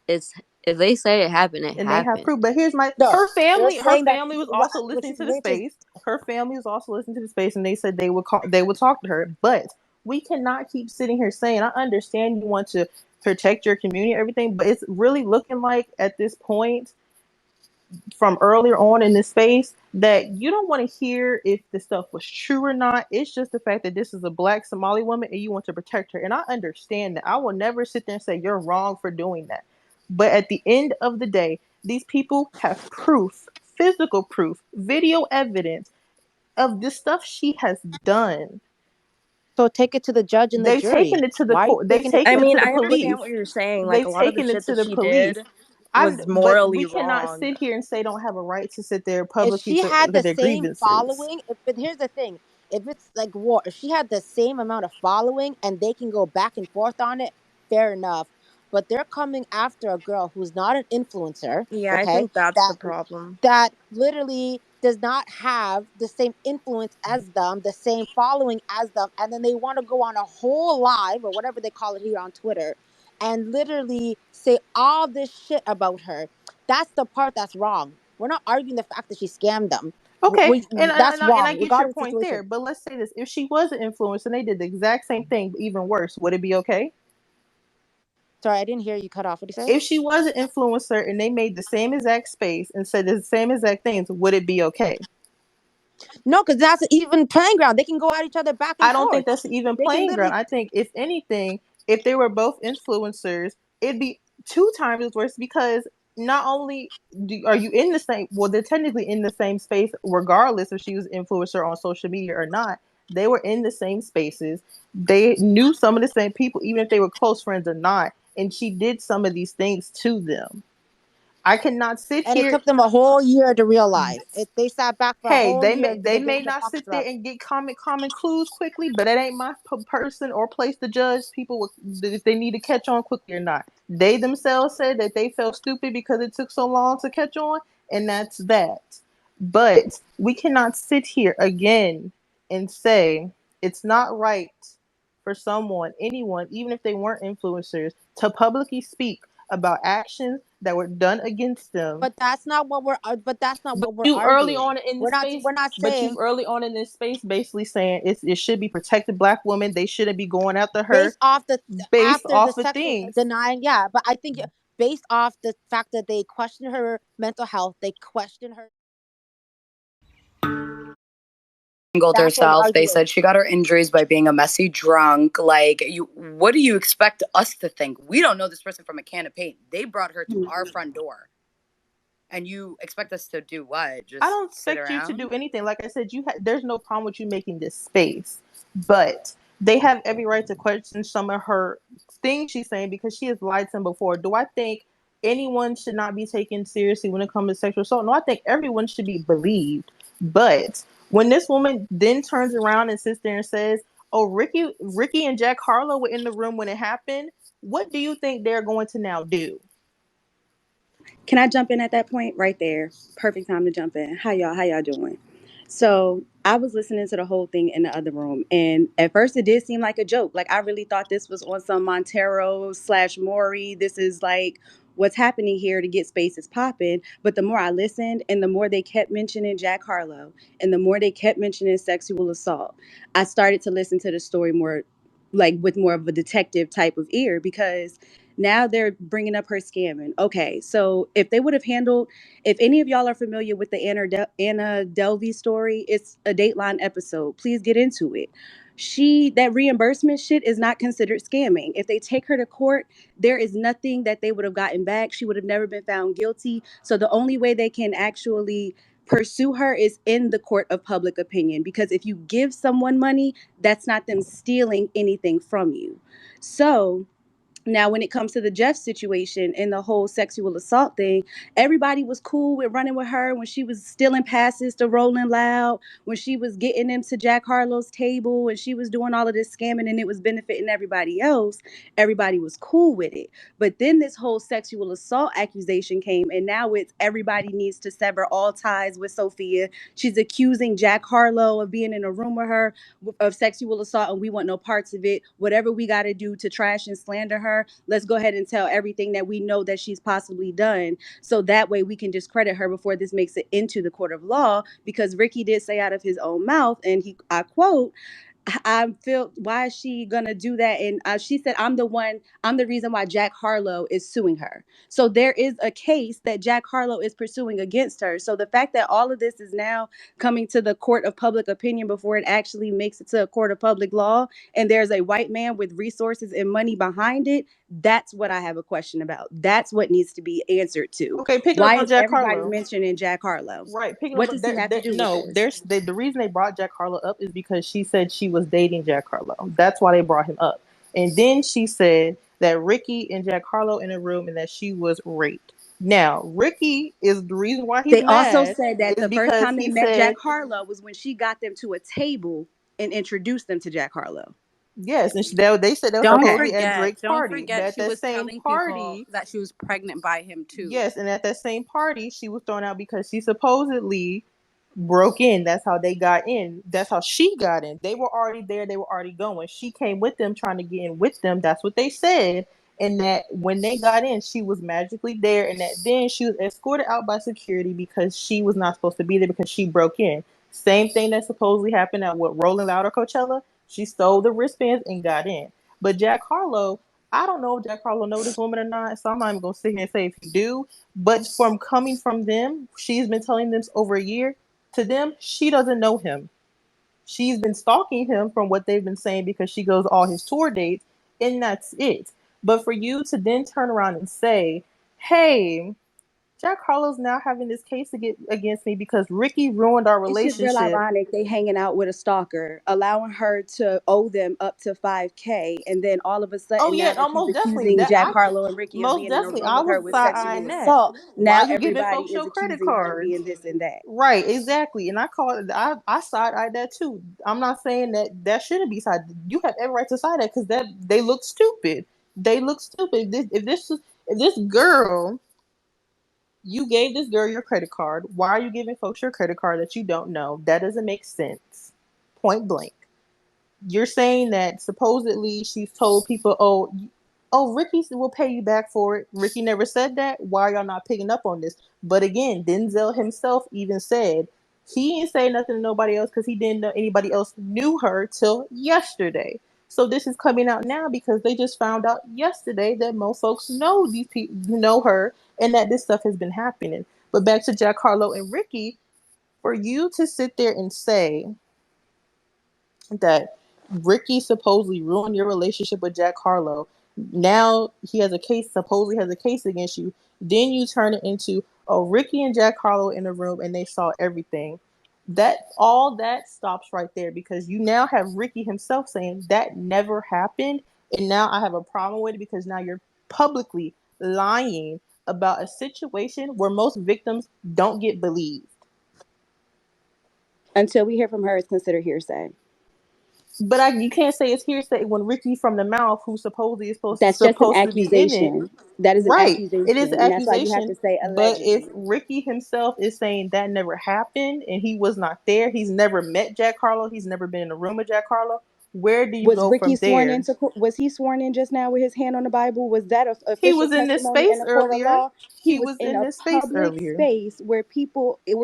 it's if they say it happened, it and happened. They have proof. But here's her family was also listening to the space. Her family was also listening to the space, and they said they would talk to her. But we cannot keep sitting here saying, I understand you want to protect your community and everything, but it's really looking like at this point from earlier on in this space that you don't want to hear if the stuff was true or not. It's just the fact that this is a Black Somali woman and you want to protect her. And I understand that. I will never sit there and say you're wrong for doing that. But at the end of the day, these people have proof, physical proof, video evidence of the stuff she has done. So take it to the judge and the jury. They've taken it to the court. They've taken it to the police. I understand what you're saying. Like, a lot of the shit that she did was morally wrong. We cannot sit here and say don't have a right to sit there publicly. If she had the same grievances. following, but here's the thing: if it's like war, if she had the same amount of following and they can go back and forth on it, fair enough. But they're coming after a girl who's not an influencer. Yeah, okay, I think that's the problem. That literally does not have the same influence as them, the same following as them, and then they want to go on a whole live or whatever they call it here on Twitter and literally say all this shit about her. That's the part that's wrong. We're not arguing the fact that she scammed them. Okay, That's and I wrong, get your regardless of point there. situation. But let's say this: if she was an influencer and they did the exact same thing, but even worse, would it be okay? Sorry, I didn't hear you cut off. What did you say? If she was an influencer and they made the same exact space and said the same exact things, would it be okay? No, because that's an even playing ground. They can go at each other back and I don't forth. think that's an even They can playing ground. literally. I think if anything, if they were both influencers, it'd be 2 times as worse because not only are you in the same, well, they're technically in the same space, regardless if she was an influencer on social media or not. They were in the same spaces. They knew some of the same people, even if they were close friends or not. And she did some of these things to them. I cannot sit And it here. took them a whole year to realize. They sat back for a Hey, whole year to they get may to not talk sit there stuff. and get common clues quickly, but that ain't my person or place to judge people if they need to catch on quickly or not. They themselves said that they felt stupid because it took so long to catch on, and that's that. But we cannot sit here again and say it's not right for someone, anyone, even if they weren't influencers, to publicly speak about actions that were done against them. But that's not what we're. But that's not But what we're you early arguing. on in We're this not. space, We're not but you saying early on in this space basically saying it should be protected black women. They shouldn't be going after her based off the based after the off of sexual things. denying. Yeah, but I think based off the fact that they question her mental health, they question her. Strangled That's what we're herself. They arguing. said she got her injuries by being a messy drunk. Like, what do you expect us to think? We don't know this person from a can of paint. They brought her to our front door. And you expect us to do what? Just I don't sit expect you to around? do anything. Like I said, there's no problem with you making this space, but they have every right to question some of her things she's saying because she has lied to them before. Do I think anyone should not be taken seriously when it comes to sexual assault? No, I think everyone should be believed. But when this woman then turns around and sits there and says, "Oh, Ricky and Jack Harlow were in the room when it happened," what do you think they're going to now do? Can I jump in at that point right there? Perfect time to jump in. How y'all doing? So I was listening to the whole thing in the other room, and at first it did seem like a joke. Like I really thought this was on some Montero / Maury. This is like what's happening here to get spaces popping. But the more I listened, and the more they kept mentioning Jack Harlow, and the more they kept mentioning sexual assault, I started to listen to the story more, like with more of a detective type of ear because now they're bringing up her scamming. Okay, so if they would have handled, if any of y'all are familiar with the Anna Delvey story, it's a Dateline episode. Please get into it. That reimbursement shit is not considered scamming. If they take her to court, there is nothing that they would have gotten back. She would have never been found guilty. So the only way they can actually pursue her is in the court of public opinion, because if you give someone money, that's not them stealing anything from you. So now, when it comes to the Jeff situation and the whole sexual assault thing, everybody was cool with running with her when she was stealing passes to Rolling Loud, when she was getting them to Jack Harlow's table, and she was doing all of this scamming and it was benefiting everybody else. Everybody was cool with it. But then this whole sexual assault accusation came, and now it's everybody needs to sever all ties with Sophia. She's accusing Jack Harlow of being in a room with her of sexual assault, and we want no parts of it. Whatever we got to do to trash and slander her, let's go ahead and tell everything that we know that she's possibly done, so that way we can discredit her before this makes it into the court of law. Because Ricky did say out of his own mouth, and I quote, I feel, why is she gonna do that? And she said, I'm the reason why Jack Harlow is suing her. So there is a case that Jack Harlow is pursuing against her. So the fact that all of this is now coming to the court of public opinion before it actually makes it to a court of public law, and there's a white man with resources and money behind it, that's what I have a question about. That's what needs to be answered to. Okay, picking up Why on is Jack everybody Harlow. mentioning Jack Harlow? Right, picking What up. does he have to do with this? The reason they brought Jack Harlow up is because she said she was dating Jack Harlow. That's why they brought him up. And then she said that Ricky and Jack Harlow in a room and that she was raped. Now, Ricky is the reason why he's They also mad said that is the first because time they he met said Jack Harlow was when she got them to a table and introduced them to Jack Harlow. yes, and they said they were Don't supposed Okay. to be at forget, Drake's party. But at she that was same telling people party, that she was pregnant by him too. yes, and at that same party, she was thrown out because she supposedly broke in. That's how they got in. That's how she got in. They were already there. They were already going. She came with them, trying to get in with them. That's what they said. and that when they got in, she was magically there, and that then she was escorted out by security because she was not supposed to be there because she broke in. Same thing that supposedly happened at what, Rolling Loud or Coachella. She stole the wristbands and got in. But Jack Harlow, I don't know if Jack Harlow know this woman or not, so I'm not even gonna sit here and say if he do. But from coming from them, she's been telling them over a year. To them, she doesn't know him. She's been stalking him from what they've been saying because she goes all his tour dates, and that's it. But for you to then turn around and say, hey, Jack Harlow's now having this case against me because Ricky ruined our It's just real relationship. ironic. They hanging out with a stalker, allowing her to owe them up to 5K, and then all of a Oh sudden yeah, now that no, she's most definitely. accusing That Jack I Harlow and Ricky of most being in a definitely room I with her was with side sexual eyeing that. assault. Why Now you giving everybody folks is your credit accusing her of cards? being this and that. Right, exactly. And I call it. I side eye that too. I'm not saying that shouldn't be side. You have every right to side that because that they look stupid. They look stupid. If this girl, you gave this girl your credit card. Why are you giving folks your credit card that you don't know? That doesn't make sense. Point blank. You're saying that supposedly she's told people, oh, Ricky will pay you back for it. Ricky never said that. Why are y'all not picking up on this? But again, Denzel himself even said he didn't say nothing to nobody else because he didn't know anybody else knew her till yesterday. So this is coming out now because they just found out yesterday that most folks know these people know her and that this stuff has been happening. But back to Jack Harlow and Ricky, for you to sit there and say that Ricky supposedly ruined your relationship with Jack Harlow. Now he has a case, supposedly has a case against you. Then you turn it into, oh, Ricky and Jack Harlow in a room and they saw everything. That all that stops right there because you now have Ricky himself saying that never happened, and now I have a problem with it because now you're publicly lying about a situation where most victims don't get believed. Until we hear from her, it's considered hearsay. But you can't say it's hearsay when Ricky from the mouth, who supposedly is That's just an supposed to be in it, accusation. That is an right? It is accusation, an and that's why you have accusation. to say But if allegedly. Ricky himself is saying that never happened and he was not there, he's never met Jack Harlow, he's never been in a room with Jack Harlow. Where do you Was go Ricky from sworn there? into? Was he sworn in just now with his hand on the Bible? Was that He official was in this testimony in space a court of earlier. law? He He was was in in a this space public earlier. space where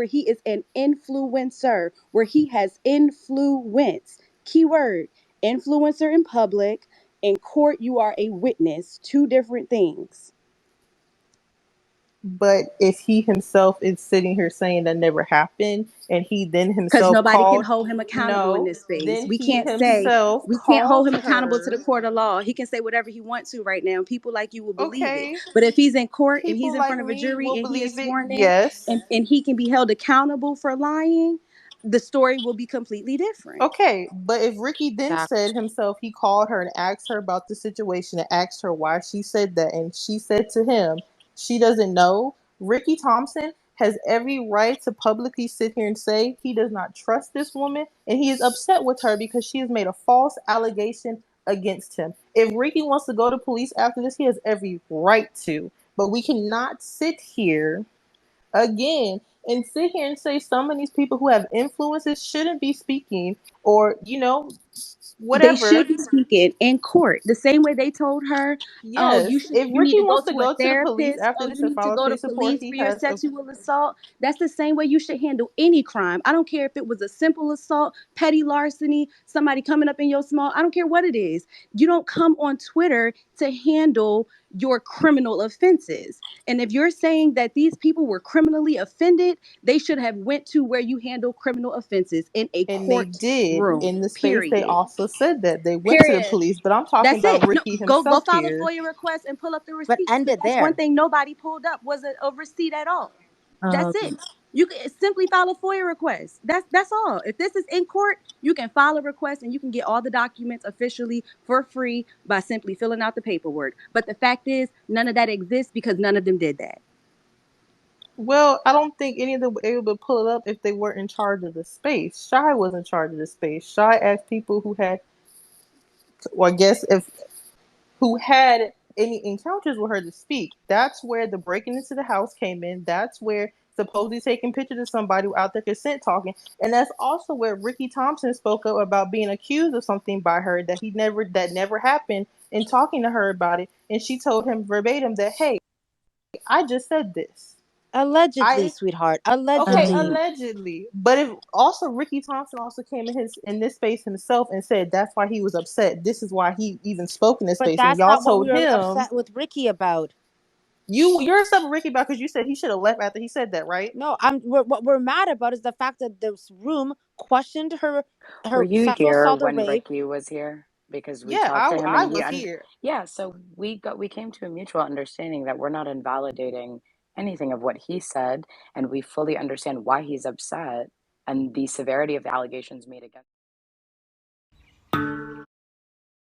he is an influencer, where he has influence. Keyword: influencer in public. In court, you are a witness. Two different things. But if he himself is sitting here saying that never happened, and he then Because himself nobody can called, hold him accountable in no, this space. then he We himself can't hold called him accountable to the her. court of law. He can say whatever he wants to right now. People like you will believe it. Okay, But if he's in court and he's people in like front of a me jury will and he is believe it. sworn in Yes. and he can be held accountable for lying, the story will be completely different. Okay, but if Ricky then Exactly. said himself, he called her and asked her about the situation and asked her why she said that, and she said to him, she doesn't know. Ricky Thompson has every right to publicly sit here and say he does not trust this woman and he is upset with her because she has made a false allegation against him. If Ricky wants to go to police after this, he has every right to. But we cannot sit here again and sit here and say some of these people who have influences shouldn't be speaking or They whatever. should be speaking in court the same way they told her, oh, Yes, if you need Ricky to go wants to to a go to the police therapist, after oh, this you and need to file a go to police report, police he for your has a sexual assault. That's the same way you should handle any crime. I don't care if it was a simple assault, petty larceny, somebody coming up in your small, I don't care what it is. You don't come on Twitter to handle your criminal offenses. And if you're saying that these people were criminally offended, they should have went to where you handle criminal offenses in a and they court did room. in the space. They Period. also said that they went to the Period. police, but I'm talking That's it. about No, Ricky go himself file a here. FOIA request and pull up the But receipts because ended that's one there. thing nobody pulled up was a receipt at all. That's it. Um, You can simply file a FOIA request. That's all. If this is in court, you can file a request and you can get all the documents officially for free by simply filling out the paperwork. But the fact is, none of that exists because none of them did that. Well, I don't think any of them were able to pull it up if they were in charge of the space. Shy was in charge of the space. Shy asked people who had, or I guess if who had any encounters with her to speak. That's where the breaking into the house came in. That's where supposedly taking pictures of somebody without their consent talking. And that's also where Ricky Thompson spoke up about being accused of something by her that never happened. and talking to her about it, and she told him verbatim that, hey, I just said this. Allegedly, sweetheart. Okay, Allegedly. allegedly. But if also Ricky Thompson also came in this space himself and said that's why he was upset. This is why he even spoke in this But space. And that's y'all not what told we were him upset with Ricky about. you're upset with Ricky about because you said he should have left after he said that, right? No, what we're mad about is the fact that this room questioned her Were you sexual here assault or when rape. Ricky was here? Because we Yeah, talked to him I and was here. yeah, so we came to a mutual understanding that we're not invalidating anything of what he said, and we fully understand why he's upset and the severity of the allegations made against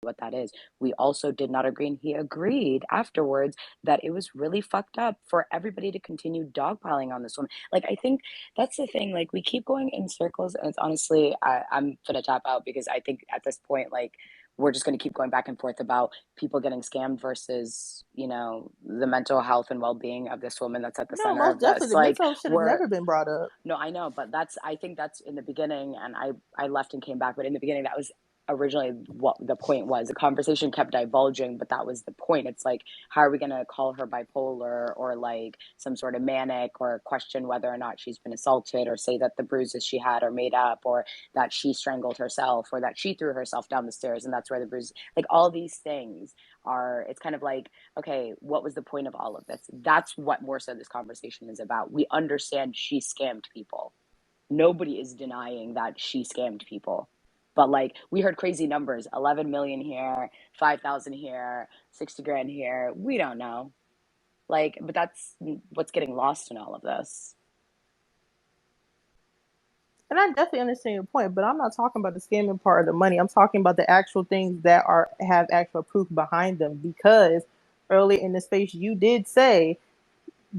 what that is. We also did not agree, and he agreed afterwards that it was really fucked up for everybody to continue dogpiling on this woman. Like, I think that's the thing. Like, we keep going in circles, and it's honestly, I'm gonna tap out because I think at this point, like, we're just going to keep going back and forth about people getting scammed versus, you know, the mental health and well-being of this woman that's at the No, center most of this. definitely. The Like, mental should have never been brought up. no, I know, but I think that's in the beginning, and I left and came back, but in the beginning, that was originally what the point was. The conversation kept divulging, but that was the point. It's like, how are we going to call her bipolar or like some sort of manic, or question whether or not she's been assaulted, or say that the bruises she had are made up, or that she strangled herself, or that she threw herself down the stairs and that's where the bruise, like all these things are, it's kind of like, okay, what was the point of all of this? That's what more so this conversation is about. We understand she scammed people. Nobody is denying that she scammed people. But like, we heard crazy numbers, 11 million here, 5,000 here, 60 grand here. We don't know. Like, but that's what's getting lost in all of this. And I definitely understand your point, but I'm not talking about the scamming part of the money. I'm talking about the actual things that have actual proof behind them. Because early in the space, you did say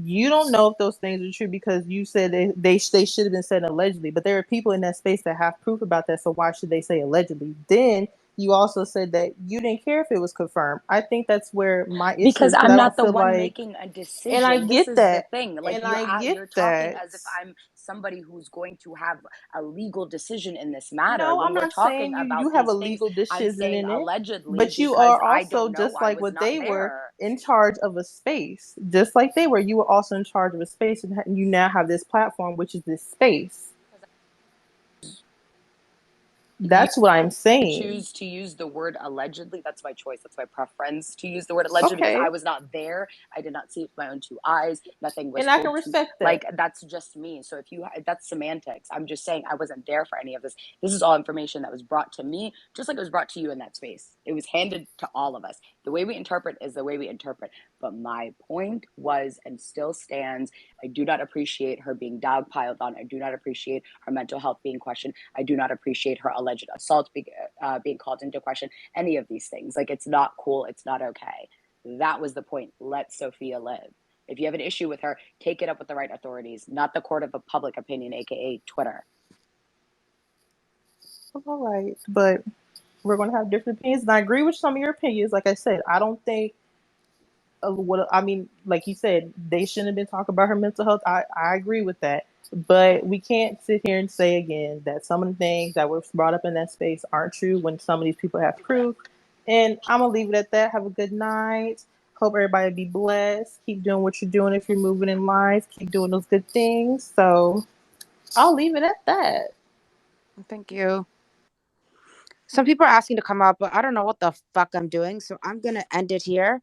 you don't know if those things are true because you said they should have been said allegedly. But there are people in that space that have proof about that, so why should they say allegedly? Then you also said that you didn't care if it was confirmed. I think that's where my issue Because is, I'm I not don't the feel one like, making a decision. and I This get is that, the thing. Like, and I get you're talking that. as if I'm somebody who's going to have a legal decision in this matter. No, When I'm we're not talking saying about you have these a things, legal I'm decision saying in it, allegedly but you because are I also, don't know. just I like was what not they were, there. in charge of a space. Just like they were, you were also in charge of a space, and you now have this platform, which is this space. That's what I'm saying. Choose to use the word allegedly. That's my choice. That's my preference to use the word allegedly, because I was not there. I did not see it with my own two eyes. Nothing was and I told can to me. respect that. Like, that's just me. So if you, that's semantics. I'm just saying I wasn't there for any of this. This is all information that was brought to me, just like it was brought to you in that space. It was handed to all of us. The way we interpret is the way we interpret. But my point was, and still stands, I do not appreciate her being dogpiled on. I do not appreciate her mental health being questioned. I do not appreciate her alleged assault being called into question. Any of these things. Like, it's not cool. It's not okay. That was the point. Let Sophia live. If you have an issue with her, take it up with the right authorities, not the court of public opinion, aka Twitter. All right, but we're going to have different opinions, and I agree with some of your opinions. Like I said, I don't think like you said, they shouldn't have been talking about her mental health. I agree with that. But we can't sit here and say again that some of the things that were brought up in that space aren't true when some of these people have proof. And I'm going to leave it at that. Have a good night. Hope everybody be blessed. Keep doing what you're doing if you're moving in life. Keep doing those good things. So I'll leave it at that. Thank you. Some people are asking to come up, but I don't know what the fuck I'm doing. So I'm going to end it here.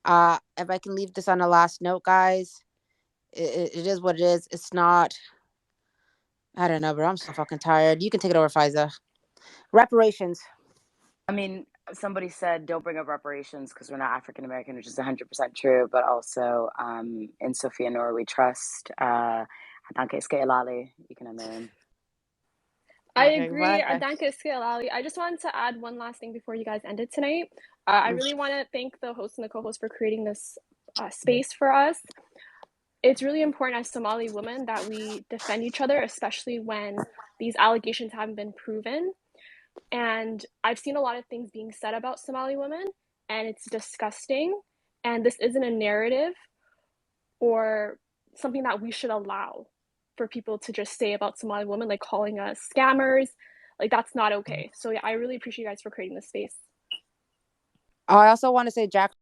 If I can leave this on a last note, guys, it is what it is. It's not, I don't know, bro. I'm so fucking tired. You can take it over, Faiza. Reparations. I mean, somebody said don't bring up reparations because we're not African American, which is 100% true. But also, in Sophia Noor we trust. Adanke Iske Elali, you can end there. I agree. Adanke Iske Elali. I just wanted to add one last thing before you guys ended tonight. I really want to thank the host and the co-host for creating this space for us. It's really important as Somali women that we defend each other, especially when these allegations haven't been proven. And I've seen a lot of things being said about Somali women, and it's disgusting. And this isn't a narrative or something that we should allow for people to just say about Somali women, like calling us scammers. Like, that's not okay. So yeah, I really appreciate you guys for creating this space. I also want to say Jack